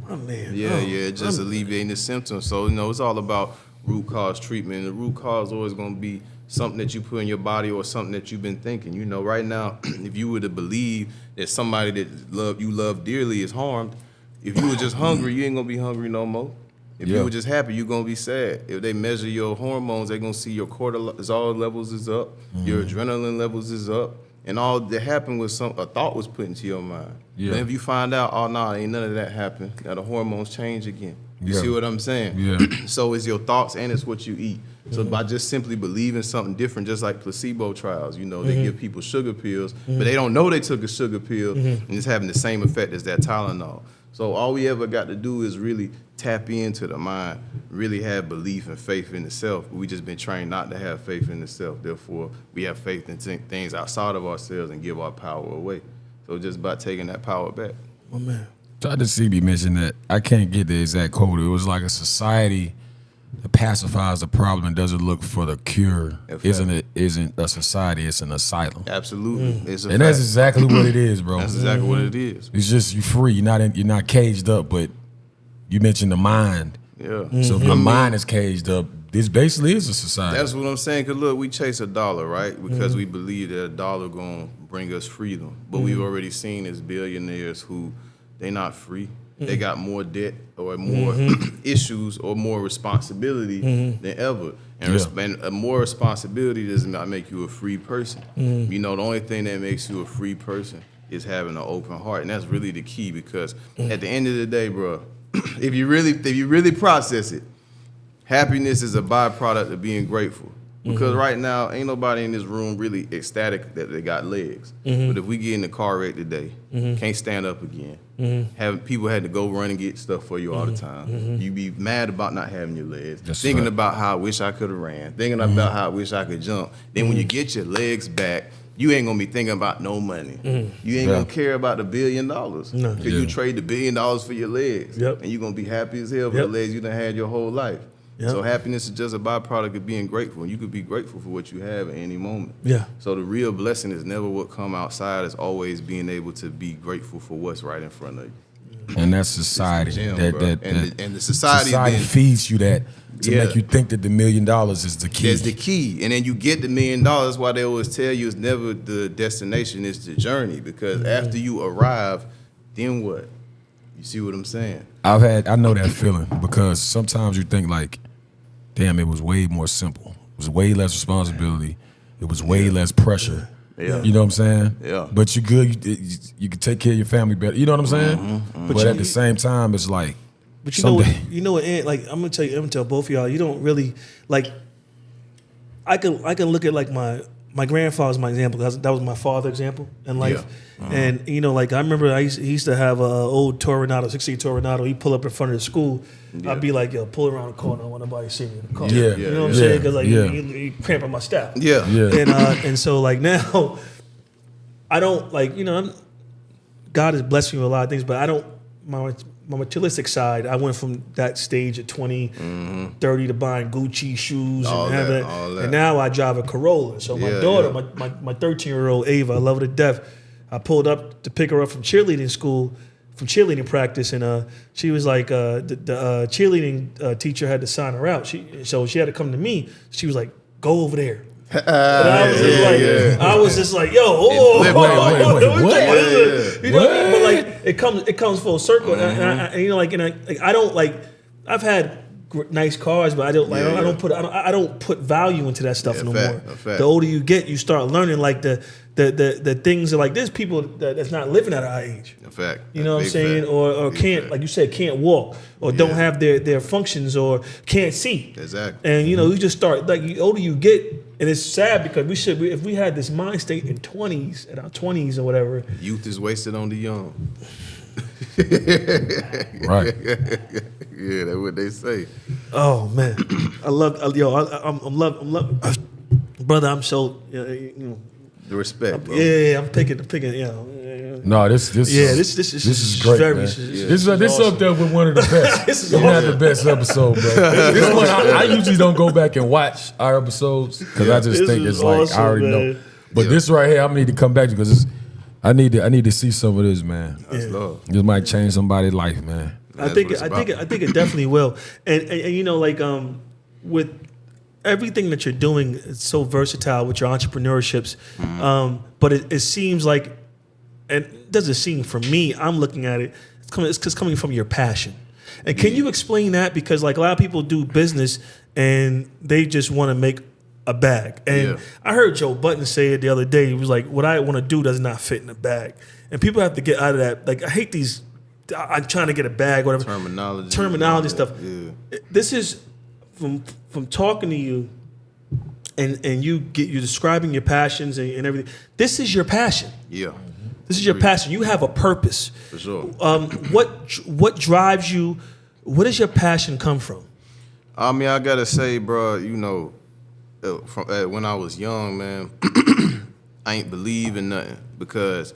Oh man. It's just alleviating the symptoms. So it's all about root cause treatment. The root cause is always going to be something that you put in your body or something that you've been thinking. Right now, if you were to believe that somebody that you love dearly is harmed, if you were just hungry, you ain't gonna be hungry no more. If you were just happy, you're gonna be sad. If they measure your hormones, they're gonna see your cortisol levels is up, your adrenaline levels is up, and all that happened was a thought was put into your mind. Yeah. And if you find out, ain't none of that happened, now the hormones change again. You see what I'm saying? Yeah. So it's your thoughts and it's what you eat. So by just simply believing something different, just like placebo trials, they give people sugar pills, but they don't know they took a sugar pill, and it's having the same effect as that Tylenol. So all we ever got to do is really tap into the mind, really have belief and faith in the self. We just been trained not to have faith in the self. Therefore, we have faith in things outside of ourselves and give our power away. So just by taking that power back. Oh man. Dr. CB mentioned that. I can't get the exact quote. It was like a society that pacifies the problem and doesn't look for the cure. Isn't a society, it's an asylum. Absolutely. It's a and fact. that's exactly what it is, bro. That's exactly what it is. It's just you're free. You're not caged up, but you mentioned the mind. Yeah. So if your mind is caged up, this basically is a society. That's what I'm saying. Because look, we chase a dollar, right? Because we believe that a dollar going to bring us freedom. But we've already seen as billionaires who they not free. They got more debt or more issues or more responsibility than ever. And more responsibility does not make you a free person. The only thing that makes you a free person is having an open heart. And that's really the key, because at the end of the day, bro, if you really process it, Happiness is a byproduct of being grateful. Because right now, ain't nobody in this room really ecstatic that they got legs. But if we get in the car wreck today, can't stand up again, having people had to go run and get stuff for you all the time. You be mad about not having your legs, thinking about how I wish I could have ran, thinking about how I wish I could jump. Then when you get your legs back, you ain't gonna be thinking about no money. You ain't gonna care about the $1 billion. Because you trade the $1 billion for your legs. And you gonna be happy as hell for the legs you done had your whole life. So happiness is just a byproduct of being grateful. And you could be grateful for what you have at any moment. So the real blessing is never what come outside. It's always being able to be grateful for what's right in front of you. And that's society. And the society feeds you that to make you think that the $1 million is the key. That's the key. And then you get the $1 million. That's why they always tell you it's never the destination, it's the journey. Because after you arrive, then what? You see what I'm saying? I know that feeling because sometimes you think like, damn, it was way more simple. It was way less responsibility. It was way less pressure. You know what I'm saying? But you good. You can take care of your family better. You know what I'm saying? But at the same time, it's like. But you know what? Like I'm gonna tell both of y'all. You don't really like. I can look at like my grandfather's my example. That was my father's example in life. And you know, like I remember he used to have a old Toronado, 68 Toronado. He'd pull up in front of the school. I'd be like, yo, pull around the corner. I want nobody to see me in the car. You know what I'm saying? Because like he cramping my step. And so like now, I don't like, you know, God has blessed me with a lot of things, but I don't, my materialistic side, I went from that stage at 20, 30 to buying Gucci shoes and now I drive a Corolla. So my daughter, my 13-year-old Ava, I love her to death. I pulled up to pick her up from cheerleading school, from cheerleading practice, and she was like, the cheerleading teacher had to sign her out. So she had to come to me. She was like, go over there. I was just like, yo, wait, what? You know what I mean? But like, it comes full circle, and you know, like, I don't like. I've had nice cars, but I don't put value into that stuff no more. The older you get, you start learning like the things are like there's people that's not living at our age. You know what I'm saying? Or can't, like you said, can't walk or don't have their functions or can't see. And you know, you just start like the older you get, and it's sad because if we had this mind state in our 20s or whatever. Youth is wasted on the young. Right. Yeah, that's what they say. Oh man, I love brother. I'm so you know. The respect, bro. Yeah, I'm picking. You know. No, this is great, man. This is up there with one of the best. This is not the best episode, bro. This one I usually don't go back and watch our episodes because I just think it's like I already know. But this right here, I'm gonna need to come back to because I need to see some of this, man. That's love. This might change somebody's life, man. I think it definitely will. And you know, like with everything that you're doing, it's so versatile with your entrepreneurships. But it seems like, and it doesn't seem for me, I'm looking at it, it's coming from your passion. And can you explain that? Because like a lot of people do business and they just want to make a bag. And I heard Joe Budden say it the other day. He was like, what I want to do does not fit in a bag. And people have to get out of that. Like, I hate these, I'm trying to get a bag, whatever. Terminology stuff. This is from talking to you and you're describing your passions and everything. This is your passion. This is your passion. You have a purpose. For sure. What drives you? Where does your passion come from? I mean, I gotta say, bro, you know, when I was young, man, I ain't believe in nothing because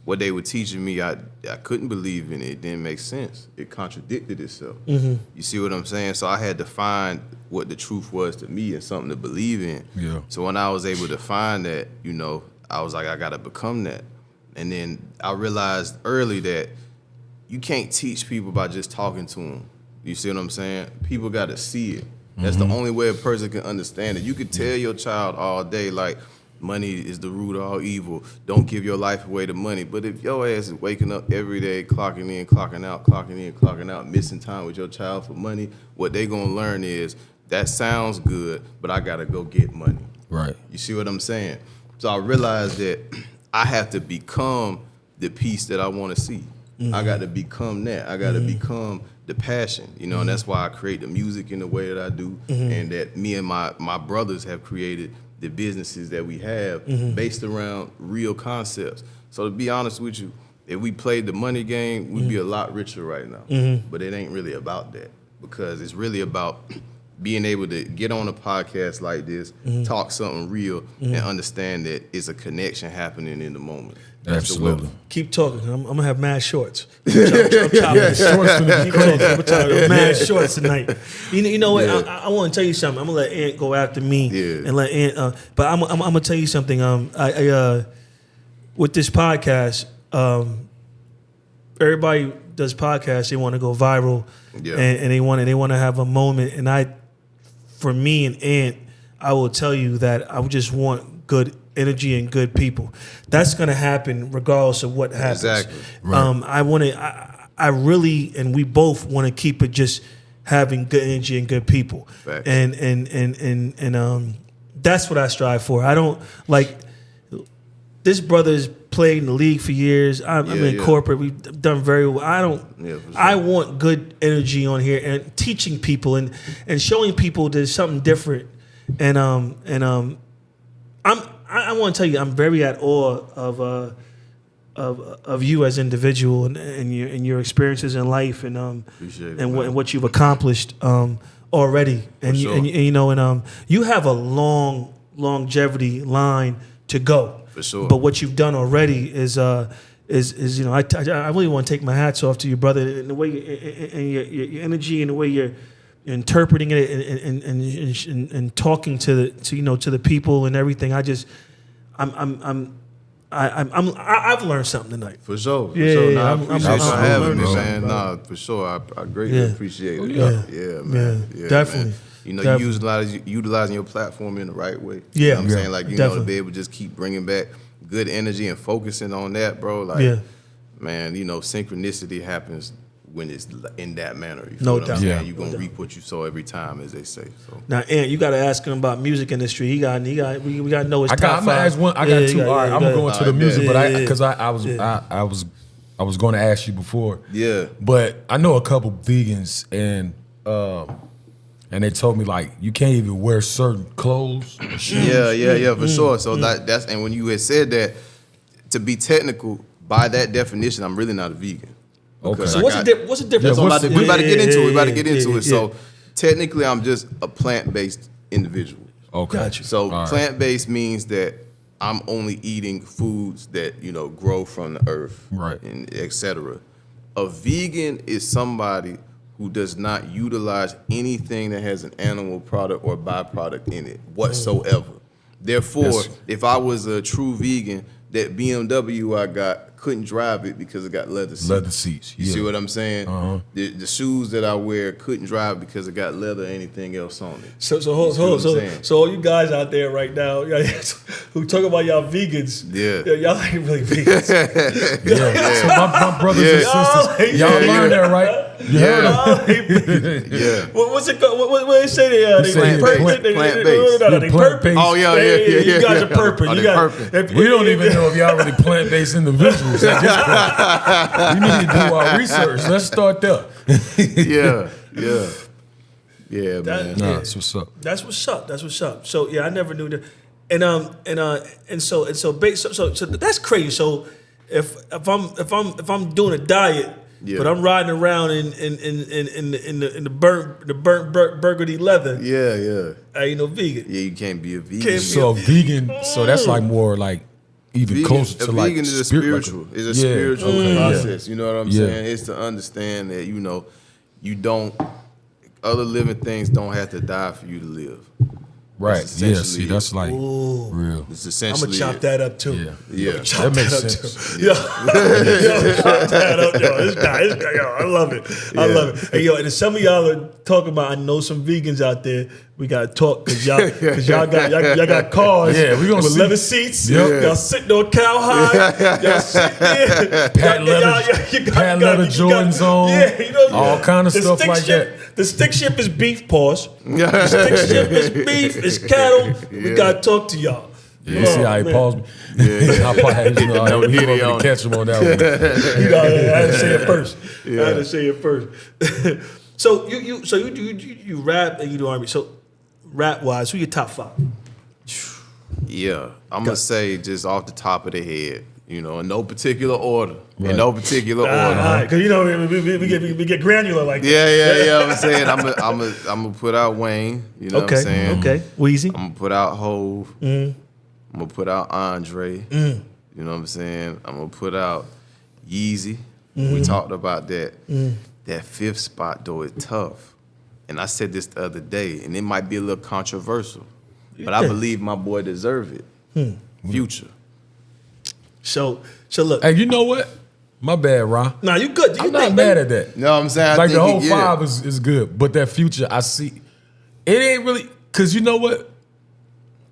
what they were teaching me, I couldn't believe in it. It didn't make sense. It contradicted itself. You see what I'm saying? So I had to find what the truth was to me and something to believe in. So when I was able to find that, you know, I was like, I gotta become that. And then I realized early that you can't teach people by just talking to them. You see what I'm saying? People got to see it. That's the only way a person can understand it. You could tell your child all day, like, money is the root of all evil. Don't give your life away to money. But if your ass is waking up every day, clocking in, clocking out, clocking in, clocking out, missing time with your child for money, what they going to learn is, that sounds good, but I got to go get money. Right. You see what I'm saying? So I realized that I have to become the piece that I want to see. I got to become that. I got to become the passion, you know, and that's why I create the music in the way that I do, and that me and my brothers have created the businesses that we have based around real concepts. So to be honest with you, if we played the money game, we'd be a lot richer right now. But it ain't really about that, because it's really about being able to get on a podcast like this, talk something real, and understand that it's a connection happening in the moment. That's Absolutely. Keep talking. I'm gonna have mad shorts. Mad shorts tonight. You know what? I want to tell you something. I'm gonna let Ant go after me, and let Ant. But I'm gonna tell you something. I with this podcast, everybody does podcasts. They want to go viral, and they want to have a moment. And for me and Ant, I will tell you that I would just want good energy and good people. That's going to happen regardless of what happens. Exactly. Right. I really, and we both want to keep it just having good energy and good people. Right. And that's what I strive for. I don't like this brother's played in the league for years. I'm in corporate. We've done very well. I want good energy on here and teaching people and showing people there's something different. I want to tell you, I'm very at awe of you as an individual and your experiences in life and what you've accomplished already. And you have a long longevity line to go. For sure. But what you've done already is I really want to take my hats off to you, brother, and the way and your energy and the way you're interpreting it and talking to the people and everything. I've learned something tonight. For sure. I appreciate you having me, man. Nah, for sure. I greatly appreciate it. Yeah, man. Yeah, definitely. Man. You utilizing your platform in the right way. You know what I'm saying? Like, know, to be able to just keep bringing back good energy and focusing on that, bro. Like, man, synchronicity happens when it's in that manner. You feel what I'm saying? You're gonna reap what you sow every time, as they say. So now, Ant, you got to ask him about music industry. We got to know his top five. I'm gonna ask one. I got two. All right, I'm gonna go into the music, but I was going to ask you before. Yeah. But I know a couple vegans and they told me like you can't even wear certain clothes. Yeah, for sure. So that's and when you had said that, to be technical, by that definition, I'm really not a vegan. Okay. So what's the difference? We about to get into it. We about to get into it. So technically, I'm just a plant-based individual. Okay. Gotcha. So plant-based means that I'm only eating foods that grow from the earth, right, and etc. A vegan is somebody who does not utilize anything that has an animal product or byproduct in it whatsoever. Therefore, if I was a true vegan, that BMW I got couldn't drive it because it got leather seats. Leather seats. You see what I'm saying? The shoes that I wear couldn't drive because it got leather or anything else on it. So all you guys out there right now who talk about y'all vegans, y'all ain't really vegans. So my brothers and sisters, y'all learned that, right? You heard them. What's it called? What they say they are? Plant-based. Plant-based. Oh, yeah. You guys are purpose. We don't even know if y'all really plant-based individuals at this point. We need to do our research. Let's start there. Yeah, man. That's what's up. That's what's up. So I never knew that. So that's crazy. So if I'm doing a diet, but I'm riding around in the burnt burgundy leather. I ain't no vegan. Yeah, you can't be a vegan. Vegan. So that's like more like even vegan, closer to like vegan is a spiritual. It's a spiritual process. You know what I'm saying? It's to understand that you don't. Other living things don't have to die for you to live. Right. See, that's like real. It's essentially. I'm gonna chop that up too. Yeah. That makes sense. Chop that up, This guy, I love it. I love it. Hey, and some of y'all are talking about. I know some vegans out there. We gotta talk because y'all got cars. Yeah, we gonna with see. Leather seats. Y'all sitting on cowhide. Y'all sitting there. Pat leather Jordans on. All kind of stuff like that. The stick ship is beef, pause. The stick ship is beef, it's cattle. We gotta talk to y'all. Yeah, you see how he paused me? Yeah. I probably No he hitty wanted on to catch him on that one. I had to say it first. I had to say it first. So you rap and you do R&B. So rap wise, who your top 5? Yeah, I'm gonna say just off the top of the head, you know, in no particular order. Right. In no particular order. All right, because you know we get granular like that. Yeah. I'm saying I'm gonna put out Wayne. You know what I'm saying? Okay. Weezy. I'm gonna put out Hove. I'm gonna put out Andre. You know what I'm saying? I'm gonna put out Yeezy. We talked about that. That 5th spot though is tough, and I said this the other day, and it might be a little controversial, but I believe my boy deserve it. Future. So look. Hey, you know what? My bad, Ron. Nah, you good. I'm not mad at that. No, I'm saying like the whole 5 is good, but that Future, I see, it ain't really, cause you know what?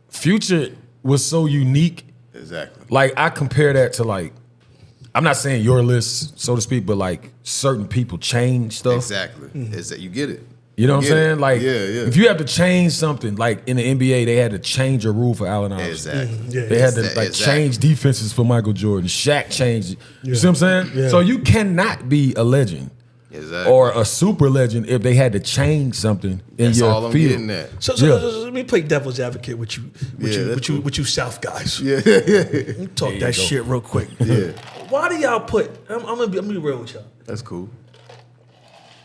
Future was so unique. Exactly. Like I compare that to like, I'm not saying your list, so to speak, but like certain people change stuff. Exactly. You get it. You know what I'm saying? Like, yeah. if you have to change something, like in the NBA, they had to change a rule for Allen Iverson. Exactly. They had to change defenses for Michael Jordan. Shaq changed it. You see what I'm saying? Yeah. So you cannot be a legend or a super legend if they had to change something in That's your all I'm field. getting at. So let me play devil's advocate with you South guys. Yeah. Let me talk that shit real quick. Yeah. Why do y'all put? I'm gonna be real with y'all. That's cool.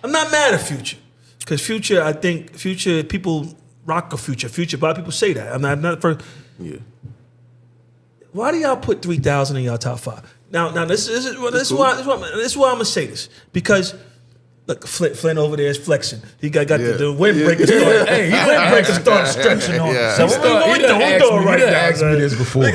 I'm not mad at Future. Because Future, I think Future, people rock a Future. Future, a lot of people say that. I'm not first. Yeah. Why do y'all put 3,000 in y'all top 5? Now this is why I'm gonna say this, because look, Flint over there is flexing. He got the windbreaker started. Hey, windbreaker started stretching on. Yeah. So we're doing right now. Asked me this before.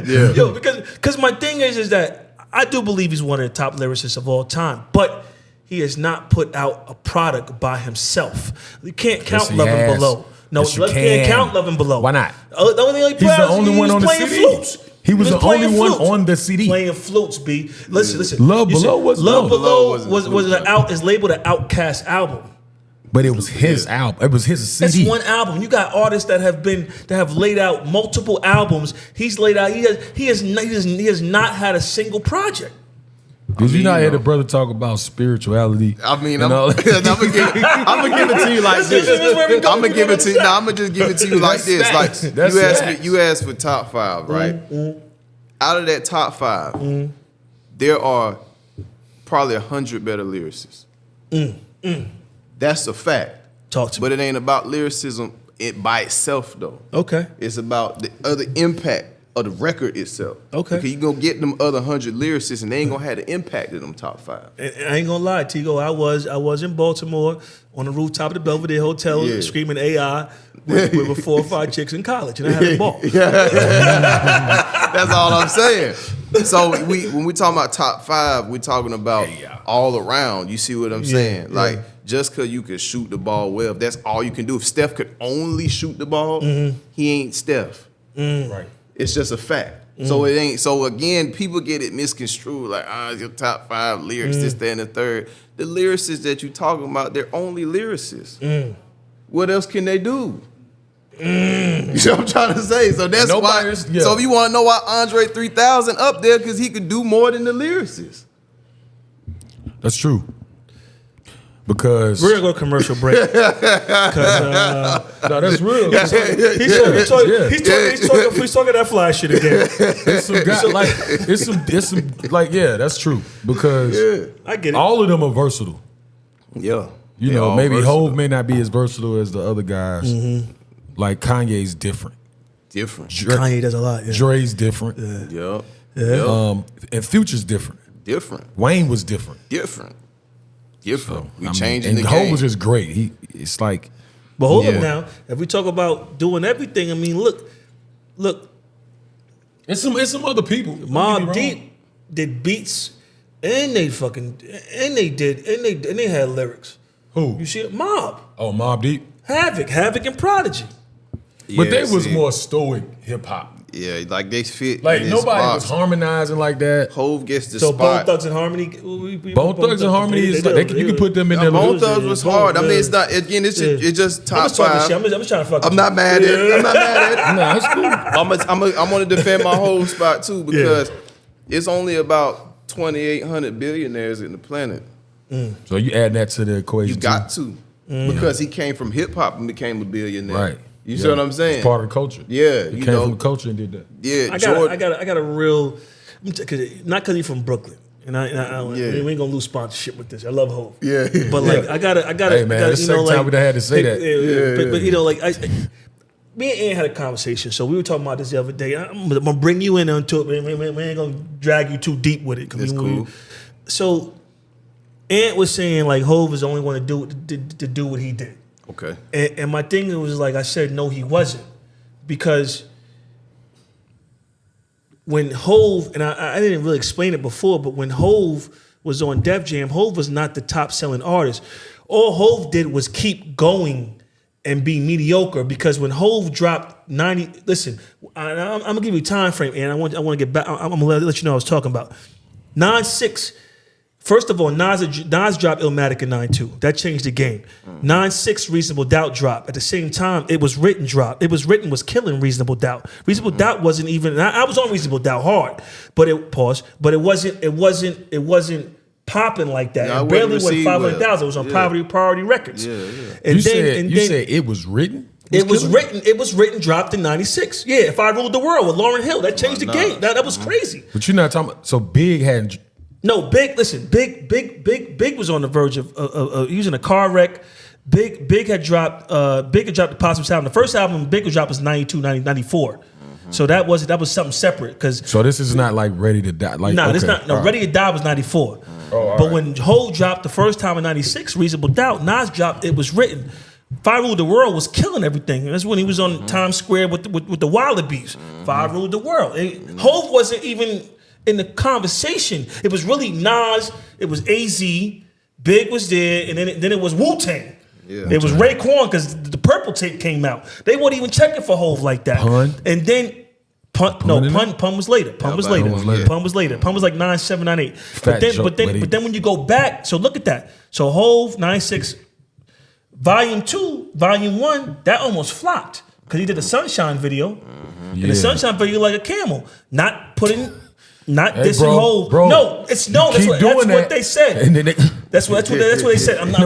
Yo, because my thing is that I do believe he's one of the top lyricists of all time, but he has not put out a product by himself. You can't count Love and Below. No, yes, you can't count Love and Below. Why not? The only thing He's the only one on the playing CD. flutes. He was the only one on the CD. Playing flutes, B. Listen. Love Below was is labeled an Outkast album. But it was his album. It was his CD. That's one album. You got artists that have laid out multiple albums. He's laid out. He has not had a single project. Did you not hear the brother talk about spirituality? I mean, I'm gonna give it to you like this. I'm gonna give it to you. No, I'm gonna just give it to you like this. Like you asked for top 5, right? Out of that top 5, there are probably 100 better lyricists. That's a fact. Talk to me. But it ain't about lyricism by itself, though. Okay. It's about the other impact of the record itself. Okay. Because you gonna get them other 100 lyricists and they ain't gonna have the impact of them top 5. And I ain't gonna lie, Tigo, I was in Baltimore on the rooftop of the Belvedere Hotel screaming AI with 4 or 5 chicks in college, and I had a ball. That's all I'm saying. So when we talking about top 5, we're talking about all around. You see what I'm saying? Yeah. Like, just because you can shoot the ball well, if that's all you can do. If Steph could only shoot the ball, he ain't Steph. Right. It's just a fact. So it ain't. So again, people get it misconstrued. Like, your top 5 lyrics, this, that, and the third. The lyricists that you talking about, they're only lyricists. What else can they do? You know what I'm trying to say? So that's why. So if you want to know why Andre 3000 up there, because he could do more than the lyricists. That's true. Because we're gonna go commercial break. No, that's real. He's talking that fly shit again. That's true. Because I get it. All of them are versatile. Yeah. You know, maybe Hove may not be as versatile as the other guys. Like Kanye's different. Kanye does a lot. Yeah. Dre's different. Yeah. And Future's different. Wayne was different. So, we changing the game. And Hov was just great. It's like, but hold up now. If we talk about doing everything, I mean, look. It's some other people. Mobb Deep did beats, and they had lyrics. Who? You see it? Mobb. Oh, Mobb Deep. Havoc, and Prodigy. But they was more stoic hip hop. Yeah, like they fit. Like in this nobody box. was harmonizing like that. Hove gets the So spot. Bone Thugs and Harmony. Bone Thugs and Harmony is like, you can put them in there. Bone Thugs was hard. I mean, it's not. Again, it's just top I'm just talking five. shit. I'm just trying to fuck. I'm not mad at it. I'm not mad at it. Nah, it's cool. I'm gonna defend my whole spot too because it's only about 2,800 billionaires in the planet. So you add that to the equation. You got to because he came from hip hop and became a billionaire. Right. You see what I'm saying? It's part of the culture. Yeah, He you came know. from the culture and did that. Yeah, I got a real, not because he's from Brooklyn, and we ain't gonna lose sponsorship with this. I love Hov. Yeah. But like I gotta. Hey man, it's the second time we done had to say that. But you know, like me and Ann had a conversation, so we were talking about this the other day. I'm gonna bring you in onto it. We ain't gonna drag you too deep with it. That's cool. So Ant was saying like Hov is the only one to do what he did. Okay. And my thing was like I said, no, he wasn't, because when Hov, and I didn't really explain it before, but when Hov was on Def Jam, Hov was not the top selling artist. All Hov did was keep going and be mediocre, because when Hov dropped 90, listen, I'm gonna give you a time frame, and I want to get back. I'm gonna let you know what I was talking about. 9-6. First of all, Nas dropped Illmatic in 9-2. That changed the game. 9-6, Reasonable Doubt dropped. At the same time, It Was Written dropped. It Was Written was killing Reasonable Doubt. Reasonable Doubt wasn't even. I was on Reasonable Doubt hard, but it wasn't popping like that. No, it barely went received 500,000. well. It was on Priority Records. Yeah. And You then said it was written? It was written, dropped in 96. Yeah, If I Ruled the World with Lauryn Hill. That changed the game. That was crazy. But you're not talking about, so Big hadn't. No, Big was on the verge of using a car wreck. Big had dropped the Positive Sound. The first album Big was dropped was 92, 94. So that was something separate. So this is not like Ready to Die. Like, This not. No, Ready to Die was 94. But when Hov dropped the first time in 96, Reasonable Doubt, Nas dropped It Was Written. If I Ruled the World was killing everything. That's when he was on Times Square with the Wallabies. If I Ruled the World. Hov wasn't even in the conversation. It was really Nas, it was AZ, Big was there, and then it was Wu-Tang. Yeah. It was Raekwon, because the Purple Tape came out. They weren't even checking for Hov like that. Pun? And then Pun was later. Pun was later. Pun was like 9, 7, 9, 8. But then when you go back, so look at that. So Hov, 96, Volume 2, Volume 1, that almost flopped, because he did a Sunshine video. And the Sunshine video like a camel. Not dissing Hov. No, that's what they said. And then That's what they said. I'm not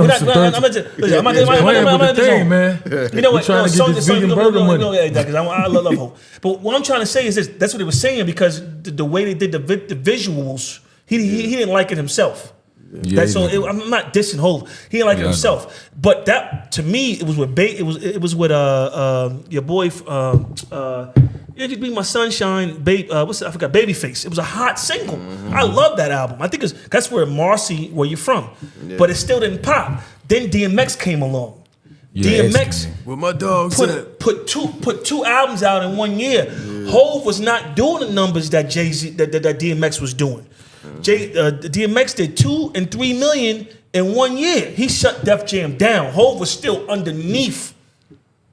man. You know what? Trying to get this vegan burger money. Because I love Hov. But what I'm trying to say is this: that's what they were saying, because the way they did the visuals, he didn't like it himself. I'm not dissing Hov. He didn't like it himself. But that, to me, it was with your boy. You Be My Sunshine, I forgot, Babyface. It was a hot single. I love that album. I think that's where Marcy, where you from. Yeah. But it still didn't pop. Then DMX came along. DMX with my dogs put two albums out in 1 year. Hov was not doing the numbers that Jay-Z that DMX was doing. DMX did 2 and 3 million in 1 year. He shut Def Jam down. Hov was still underneath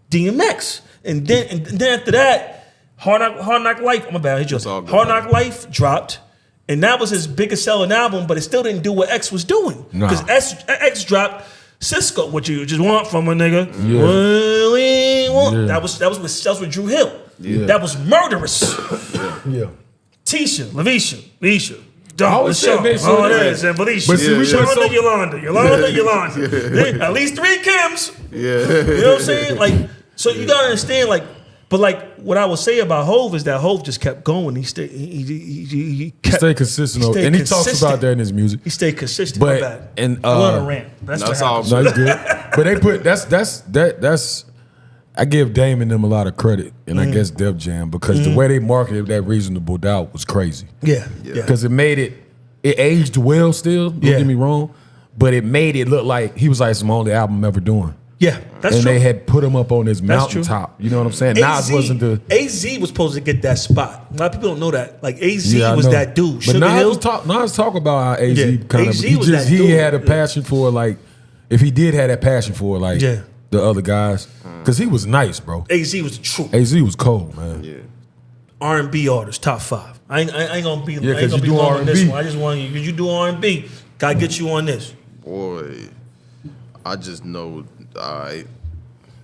DMX. And then after that, Hard Knock Life, my bad, Hard Knock Life dropped, and that was his biggest selling album, but it still didn't do what X was doing. Because X dropped Cisco, What You Just Want From a Nigga. Yeah. Really want. Yeah. That was with Drew Hill. Yeah. That was murderous. Yeah. Tisha, Lavisha. Yolanda. At least 3 Kims. Yeah. You know what I'm saying? Like, so you gotta understand, like, but like what I would say about Hov is that Hov just kept going. He stayed consistent, and he talks about that in his music. He stayed consistent. But I want to rant. That's all. No, it's good. But they put that's. I give Damon them a lot of credit, and I guess Def Jam, because the way they marketed that Reasonable Doubt was crazy. Yeah. Because it aged well still. Don't get me wrong, but it made it look like he was like some only album I'm ever doing. Yeah, that's true. And they had put him up on this mountaintop. You know what I'm saying? Nas wasn't the... AZ was supposed to get that spot. A lot of people don't know that. Like, AZ was that dude. But Nas talk about how AZ kind of... He had a passion for, like... If he did have that passion for, like, the other guys. Because he was nice, bro. AZ was the truth. AZ was cold, man. Yeah. R&B artists, top 5. I ain't gonna be. Yeah, I ain't gonna be do long on this R&B. one. I just want you. Cause you do R&B. Gotta get you on this. Boy, I just know. All right,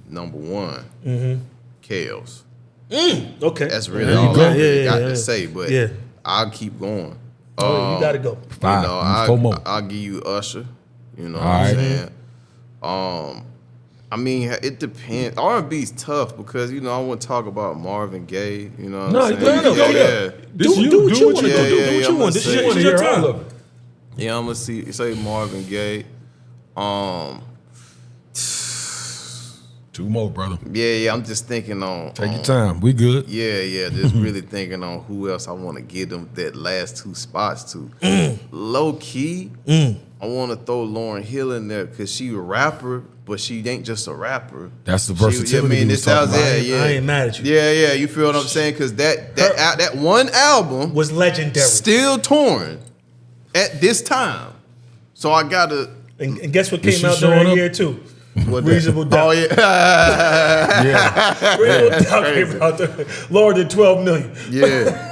number 1, Kales. Okay, That's really all I really got to say. But yeah. I'll keep going. You gotta go. 5. You know, 4 more. I'll give you Usher. You know what All I'm right. saying? I mean, it depends. R&B's tough because, you know, I want to talk about Marvin Gaye. You know what I'm saying? No. Yeah. Do what you want to do. Do what you want. This is your time. Yeah, I'm going to say Marvin Gaye. 2 more, brother. Yeah, I'm just thinking on. Take your time. We good. Yeah, just really thinking on who else I want to give them that last 2 spots to. Low key, I want to throw Lauryn Hill in there because she a rapper, but she ain't just a rapper. That's the versatility. This sounds I ain't mad at you. Yeah, you feel what I'm saying? Because that one album Was legendary. still torn at this time. So I gotta. And guess what Is came she out showing during up? year 2? What Reasonable Doubt. Oh yeah. Yeah. Reasonable Doubt came out there. Lower than 12 million. Yeah.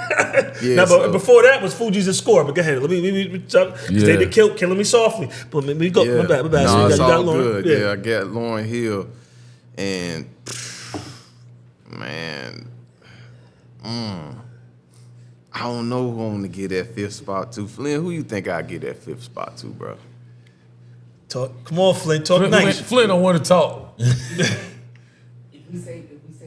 Now, but before that was Fuji's a score. But go ahead. Let me talk. Yeah. They did Killing Me Softly. But let me go. Yeah. My bad. No, So it's you all got Lauryn. good. Yeah, I got Lauryn Hill, and man, I don't know who I'm gonna get that 5th spot to. Flynn, who you think I get that 5th spot to, bro? Talk. Come on, Flint. Talk nice. Flint don't want to talk. If we say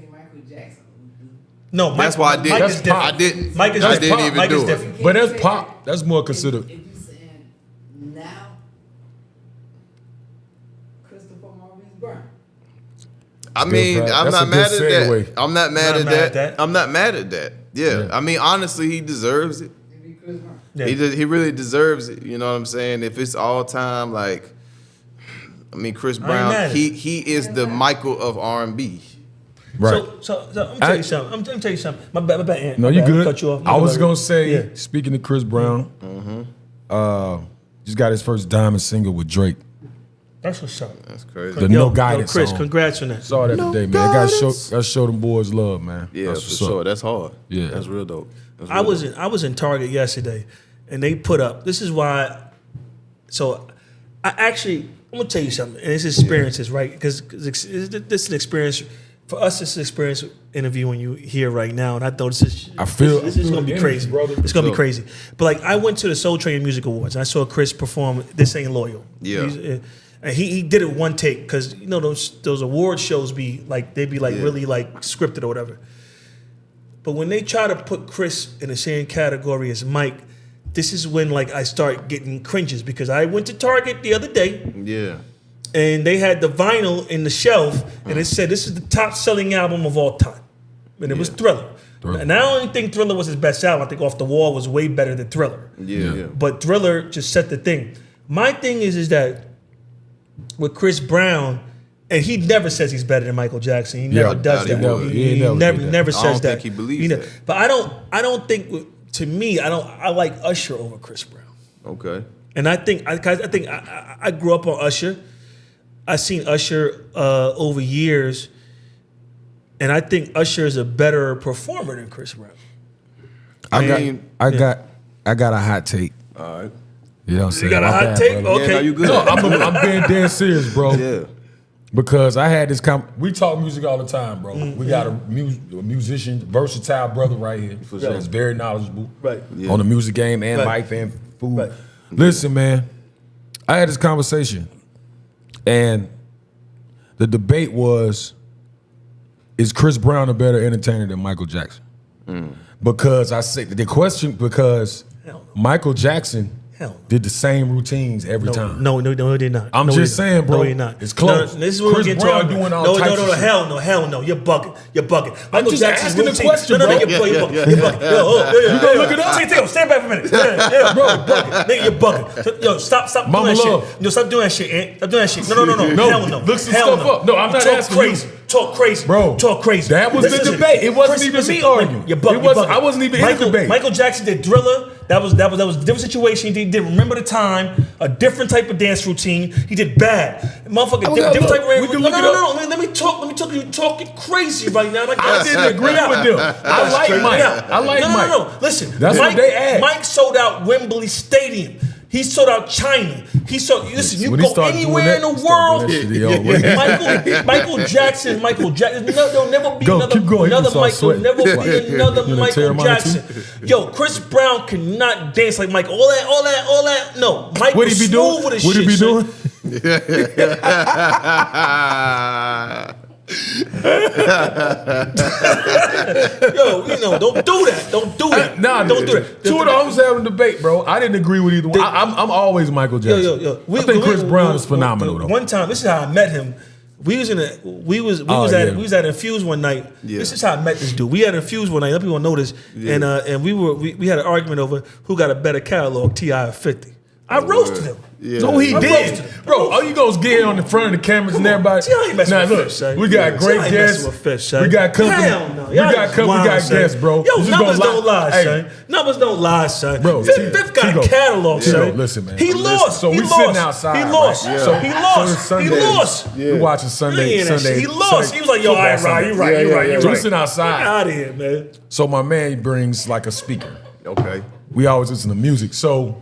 Michael Jackson, we do. No, That's why I did. Mike is different. I didn't. Mike is I different. didn't even Mike is do different. it. But that's pop. That's more considered. If you saying now, Christopher Maurice Brown. I mean, Still, I'm that's not a mad good at that. segue. I'm not mad Not at mad at that. that. I'm not mad at that. Yeah. Yeah. I mean, honestly, he deserves it. It'd be Chris Brown. Yeah. He really deserves it. You know what I'm saying? If it's all time, like, I mean, Chris Brown, mad at he is the Michael of R&B. Right. So I'm gonna tell you something. I'm gonna tell you something. My bad, Ant. No, My you bad. good. Cut you off. I was go gonna ahead. say, Yeah. speaking of Chris Brown, just got his first diamond single with Drake. That's what's up. That's crazy. The No Guidance Chris, song. congrats on that. Saw that today, man. Gotta show them boys love, man. Yeah, That's for what's sure. up. That's hard. Yeah. That's real dope. That's I real was dope. in Target yesterday, and they put up. This is why. So, I actually I'm gonna tell you something, and it's experiences, right? Because this is an experience for us. It's an experience interviewing you here right now, and I thought this is this is gonna be crazy, brother. It's gonna be crazy. But like, I went to the Soul Train Music Awards, and I saw Chris perform "This Ain't Loyal." Yeah. And he did it one take because you know those award shows be like they'd be like Yeah. really like scripted or whatever. But when they try to put Chris in the same category as Mike, this is when like I start getting cringes because I went to Target the other day Yeah. and they had the vinyl in the shelf and it said this is the top selling album of all time. And it was Yeah. Thriller. Thriller. And I don't even think Thriller was his best album. I think Off the Wall was way better than Thriller. Yeah. But Thriller just set the thing. My thing is that with Chris Brown, and he never says he's better than Michael Jackson. He never does he that. would. He He never never, did that. never I says don't that. think he believes that. But I don't think. To me, I like Usher over Chris Brown. Okay. And I think I grew up on Usher. I seen Usher over years, and I think Usher is a better performer than Chris Brown. I Yeah. got a hot take. All right. You know what I'm saying? You got a My hot bad, take? brother. Okay. Yeah, no, you good. No, I'm being dead serious, bro. Yeah. Because I had this we talk music all the time, bro. We got a musician, versatile brother right here that's very knowledgeable Right. Yeah. on the music game and Right. life and food. Right. Listen, man, I had this conversation, and the debate was, is Chris Brown a better entertainer than Michael Jackson? Because I say the question because Hell Michael Jackson Hell no. did the same routines every time. No, he did not. I'm No, just he didn't. saying, bro, No, he not. it's close. No, this is what Chris we're getting Brown to. doing all no, types no, of shit. hell no. You're bugging. Michael just Jackson's asking the routine. question, no, bro. you're bugging. You're bugging. You gonna look it up? Take stand back for a minute. Yeah, bro, you're bugging. Nigga, you're bugging. Yo, stop Mama doing that love. shit. Yo, stop doing that shit, Ant. Stop doing that shit. No. No, Hell no. look some Hell stuff no. up. No, I'm not Talk asking you. crazy. talk crazy, bro. Talk crazy. That was the debate. It wasn't even me arguing. I wasn't even in the debate. Michael Jackson did Thriller. That was a different situation. He did Remember the Time, a different type of dance routine. He did Bad, motherfucker. Different type of. No. Let me talk. You talking crazy right now? I didn't agree with them. I like Mike. I like Mike. No. Listen, that's what they asked. Mike sold out Wembley Stadium. He sold out China. Listen, you go anywhere in the world. Michael Jackson. There'll never be another Michael. Never be another Michael Jackson. Yo, Chris Brown cannot dance like Michael. All that. No, Mike what he be doing? What he be doing? Yo, don't do that. Don't do that. Don't do that. Two of the homies having a debate, bro. I didn't agree with either one. I'm always Michael Jackson. I think Chris Brown is phenomenal though. One time, this is how I met him. We was at Infuse one night. Yeah. This is how I met this dude. We had Infuse one night. Let people know this. Yeah. And we had an argument over who got a better catalog, T.I. or 50. I roasted him. Yeah. No, he did, bro. All you gonna get on the front of the cameras and everybody. We got great guests. We got company. We got guests, bro. Yo, numbers don't lie, son. Numbers don't lie, son. Bro, Fifth got a catalog, son. Listen, man. He lost. So we sitting outside. He lost. He lost. We watching Sunday. He lost. He was like, yo, all right, you right. So we sitting outside. Get out of here, man. So my man brings like a speaker. Okay. We always listen to music. So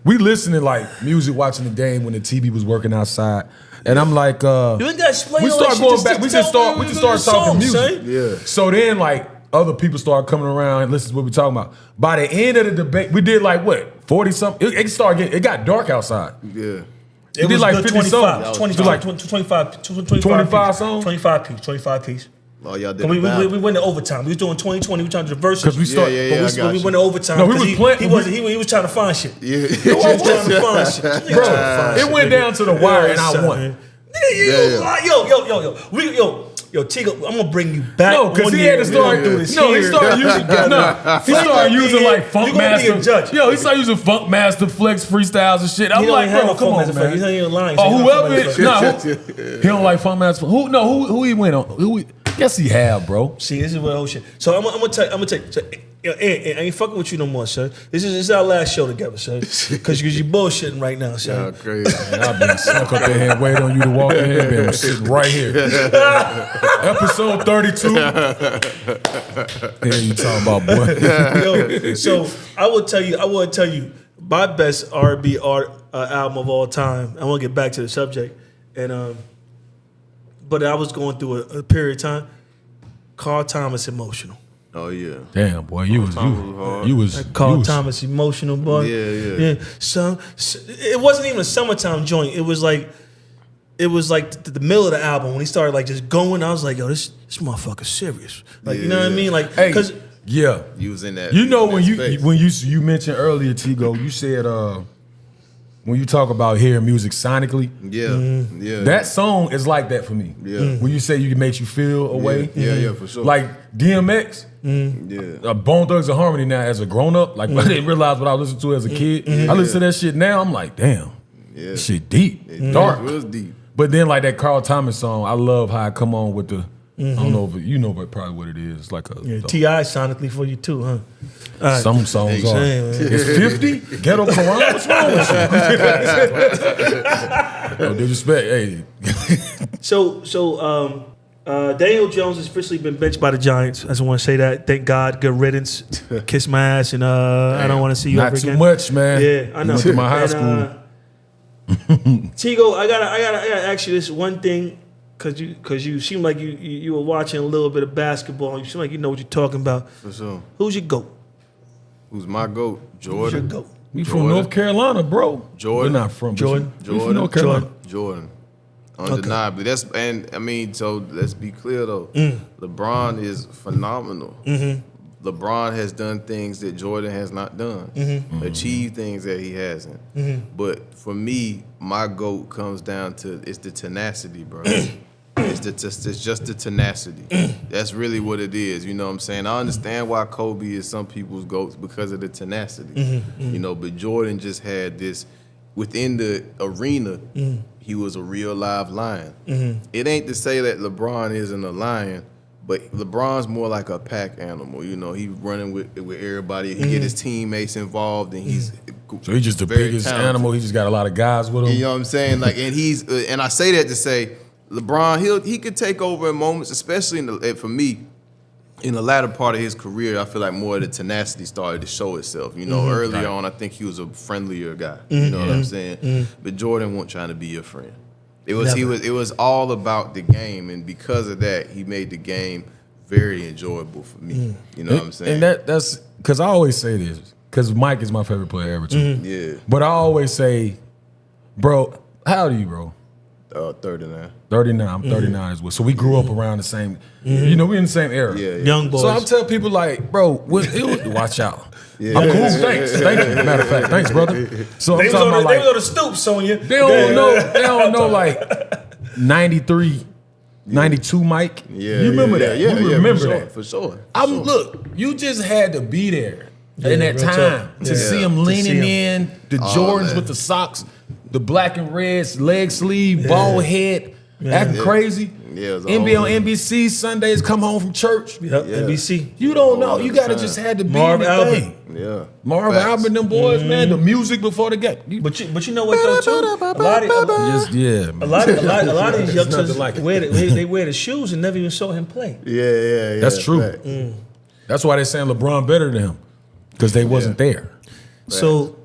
we listening like music, watching the game when the TV was working outside. And I'm like, you ain't gotta explain we start going back. We just start talking music. Son. Yeah. So then like other people start coming around and listen to what we talking about. By the end of the debate, we did like what, 40 something? It got dark outside. Yeah. It did like 50 songs. 25 songs? 25 piece. Oh, y'all did we went to overtime. We was doing 2020. We were trying to diverse. Because we started. But we went to overtime. No, we was playing. He was trying to find shit. Yeah. He was trying to find shit. Bro, it went down to the wire and I won. Yo, Tigo, I'm gonna bring you back. No, because he had to start. He started using like Funk Master. Yo, he started using Funk Master, Flex freestyles and shit. I'm like, bro, come on, man. He's not even lying. Oh, whoever it is, he don't like Funk Master. Who he went on? Yes, he have, bro. See, this is what whole shit. So I'm gonna tell you. So, I ain't fucking with you no more, son. This is our last show together, son. Because you bullshitting right now, son. Yeah, crazy. Man, I've been stuck up in here and waiting on you to walk in here. Been sitting right here. Episode 32. Yeah, you talking about, boy. Yo, so I will tell you, my best R&B album of all time. I want to get back to the subject, and but I was going through a period of time. Carl Thomas, Emotional. Oh yeah. Damn, boy, you was Carl Thomas, Emotional, boy. Yeah. It wasn't even a summertime joint. It was like the middle of the album when he started like just going. I was like, yo, this motherfucker's serious. Like, you know what I mean? Like, because you was in that. You know when you mentioned earlier, Tigo, you said when you talk about hearing music sonically, that song is like that for me. Yeah. When you say it makes you feel a way, yeah, for sure. Like DMX, Bone Thugs and Harmony. Now as a grown up, like I didn't realize what I listened to as a kid. I listen to that shit now. I'm like, damn, this shit deep, dark. It was deep. But then like that Carl Thomas song, I love how I come on with the. I don't know if you know probably what it is. It's like a T.I. sonically for you too, huh? Right. Some songs are. It's 50? Ghetto Quran? What's wrong with you? No disrespect. Hey. So Daniel Jones has officially been benched by the Giants. I just want to say that. Thank God. Good riddance. Kiss my ass, and I don't want to see you ever again. Not too much, man. Yeah, I know. Went to my high school. Tigo, I gotta ask you this one thing. Cause you seem like you were watching a little bit of basketball. You seem like you know what you're talking about. For sure. Who's your GOAT? Who's my GOAT? Jordan. Who's your GOAT? We from North Carolina, bro. Jordan. We're not from Jordan. We from North Carolina. Jordan. Undeniably. Okay. So let's be clear though. LeBron is phenomenal. LeBron has done things that Jordan has not done. Achieved things that he hasn't. But for me, my GOAT comes down to it's the tenacity, bro. It's just the tenacity. That's really what it is. You know what I'm saying? I understand why Kobe is some people's GOATs because of the tenacity. You know, but Jordan just had this. within the arena, he was a real live lion. It ain't to say that LeBron isn't a lion, but LeBron's more like a pack animal. You know, he's running with everybody. He get his teammates involved, and he's so he's just the biggest animal. He just got a lot of guys with him. You know what I'm saying? Like, and he's and I say that to say LeBron, he could take over in moments, especially for me. In the latter part of his career, I feel like more of the tenacity started to show itself. You know, early on, I think he was a friendlier guy. You know what I'm saying? But Jordan wasn't trying to be your friend. It was all about the game, and because of that, he made the game very enjoyable for me. You know what I'm saying? And that's because I always say this, because Mike is my favorite player ever too. Yeah. But I always say, bro, how old are you, bro? 39. 39. I'm 39 as well. So we grew up around the same. You know, we're in the same era. Yeah. Young boys. So I'm telling people like, bro, watch out. Yeah. I'm cool. Thanks. Thank you. Matter of fact, thanks, brother. So they I'm was talking about they like was on the stoop, Sonya. they don't know. They don't know like 93, 92, Mike. Yeah. You remember that? Yeah. We remember for that. For sure. Look, you just had to be there in that real time talk. to see him To leaning see him. in, the Jordans that. with the socks, the black and reds, leg sleeve, bald head, acting crazy. Yeah, it was NBA all on NBC Sundays, come home from church. Yep, NBC. You don't know. All You the gotta time. just had to be Marv in the Albert. thing. Yeah. Marv Facts. Albert, them boys, man. The music before the game. But you know what though too? A lot of Man. a lot of these It's youngsters nothing like it. they wear the shoes and never even saw him play. Yeah. That's true. Facts. That's why they're saying LeBron better than him, because they wasn't there. So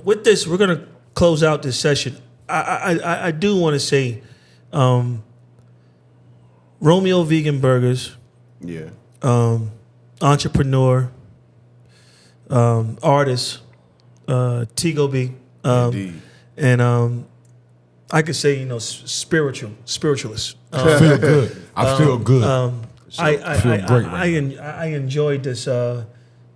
with this, we're gonna close out this session. I do want to say, Romeo Vegan Burgers, Yeah. entrepreneur, artist, Tigo B, Indeed. and I could say spiritualist. I feel good. I feel good. I feel great right I enjoyed this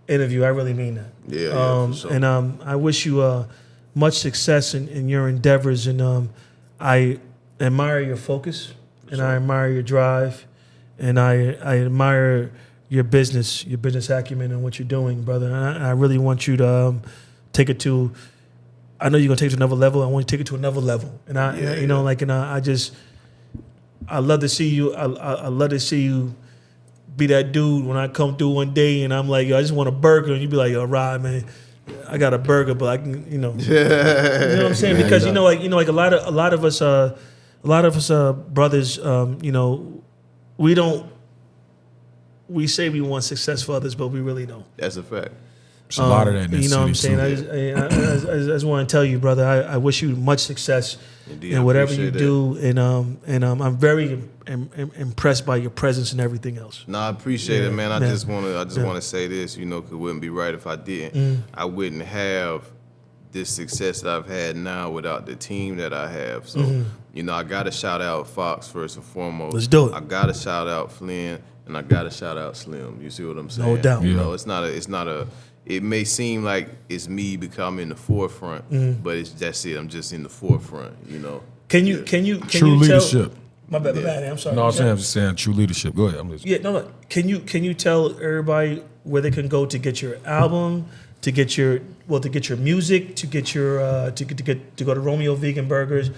interview. I really mean that. Yeah, for sure. And I wish you much success in your endeavors. And I admire your focus, and I admire your drive, and I admire your business acumen and what you're doing, brother. And I really want you to take it to. I know you're gonna take it to another level. I want you to take it to another level. And I love to see you. I love to see you be that dude when I come through one day and I'm like, yo, I just want a burger, and you be like, yo, Rod, man, I got a burger, but I can, you know what I'm saying? Because a lot of us brothers, we say we want success for others, but we really don't. That's a fact. There's a lot of that in this You know what I'm city, saying? too. I just want to tell you, brother, I wish you much success Indeed, in I whatever you appreciate do, and I'm very impressed by your presence and everything else. No, I appreciate it, man. I Yeah. just want to say this, because it wouldn't be right if I didn't. I wouldn't have this success that I've had now without the team that I have. So, I got to shout out Fox first and foremost. Let's do it. I got to shout out Flynn, and I got to shout out Slim. You see what I'm saying? No doubt. It's not a. It may seem like it's me because I'm in the forefront, but that's it. I'm just in the forefront. Can you True you tell, leadership. My bad, I'm sorry. No, I'm just saying true leadership. Go ahead. I'm listening. Yeah, no. Can you tell everybody where they can go to get your album, to get your music, to get your to go to Romeo Vegan Burgers,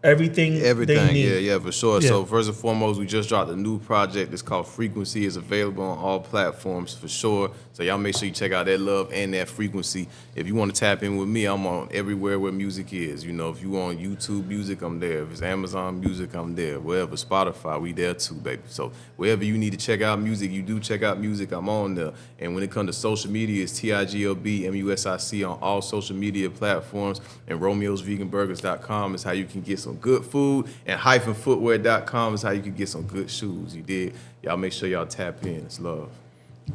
everything they need. Yeah, for sure. Yeah. So first and foremost, we just dropped a new project. It's called Frequency. It's available on all platforms for sure. So y'all make sure you check out that love and that frequency. If you want to tap in with me, I'm on everywhere where music is. If you on YouTube Music, I'm there. If it's Amazon Music, I'm there. Wherever, Spotify, we there too, baby. So wherever you need to check out music, you do check out music, I'm on there. And when it comes to social media, it's TIGLB MUSIC on all social media platforms. And RomeosVeganBurgers.com is how you can get some good food. And hyphenfootwear.com is how you can get some good shoes. You did. Y'all make sure y'all tap in. It's love.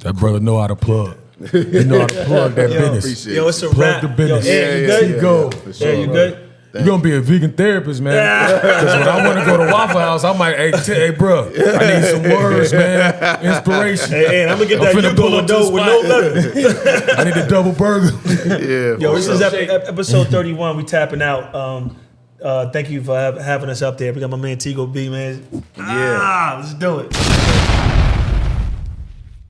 That brother know how to plug. He know how to plug that business. Yo, it's a Plug wrap. the business. Yo, Ed, you good? Go. For sure, Yeah, you brother. good? You're going to be a vegan therapist, man. Because when I want to go to Waffle House, I'm like, hey, bro, I need some words, man. Inspiration. Hey, I'm gonna get that finna pull Yugo up to the dough with no letter. I need a double burger. Yeah. Yo, for this sure. is episode 31. We tapping out. Thank you for having us up there. We got my man Tigo B, man. Yeah. Let's do it.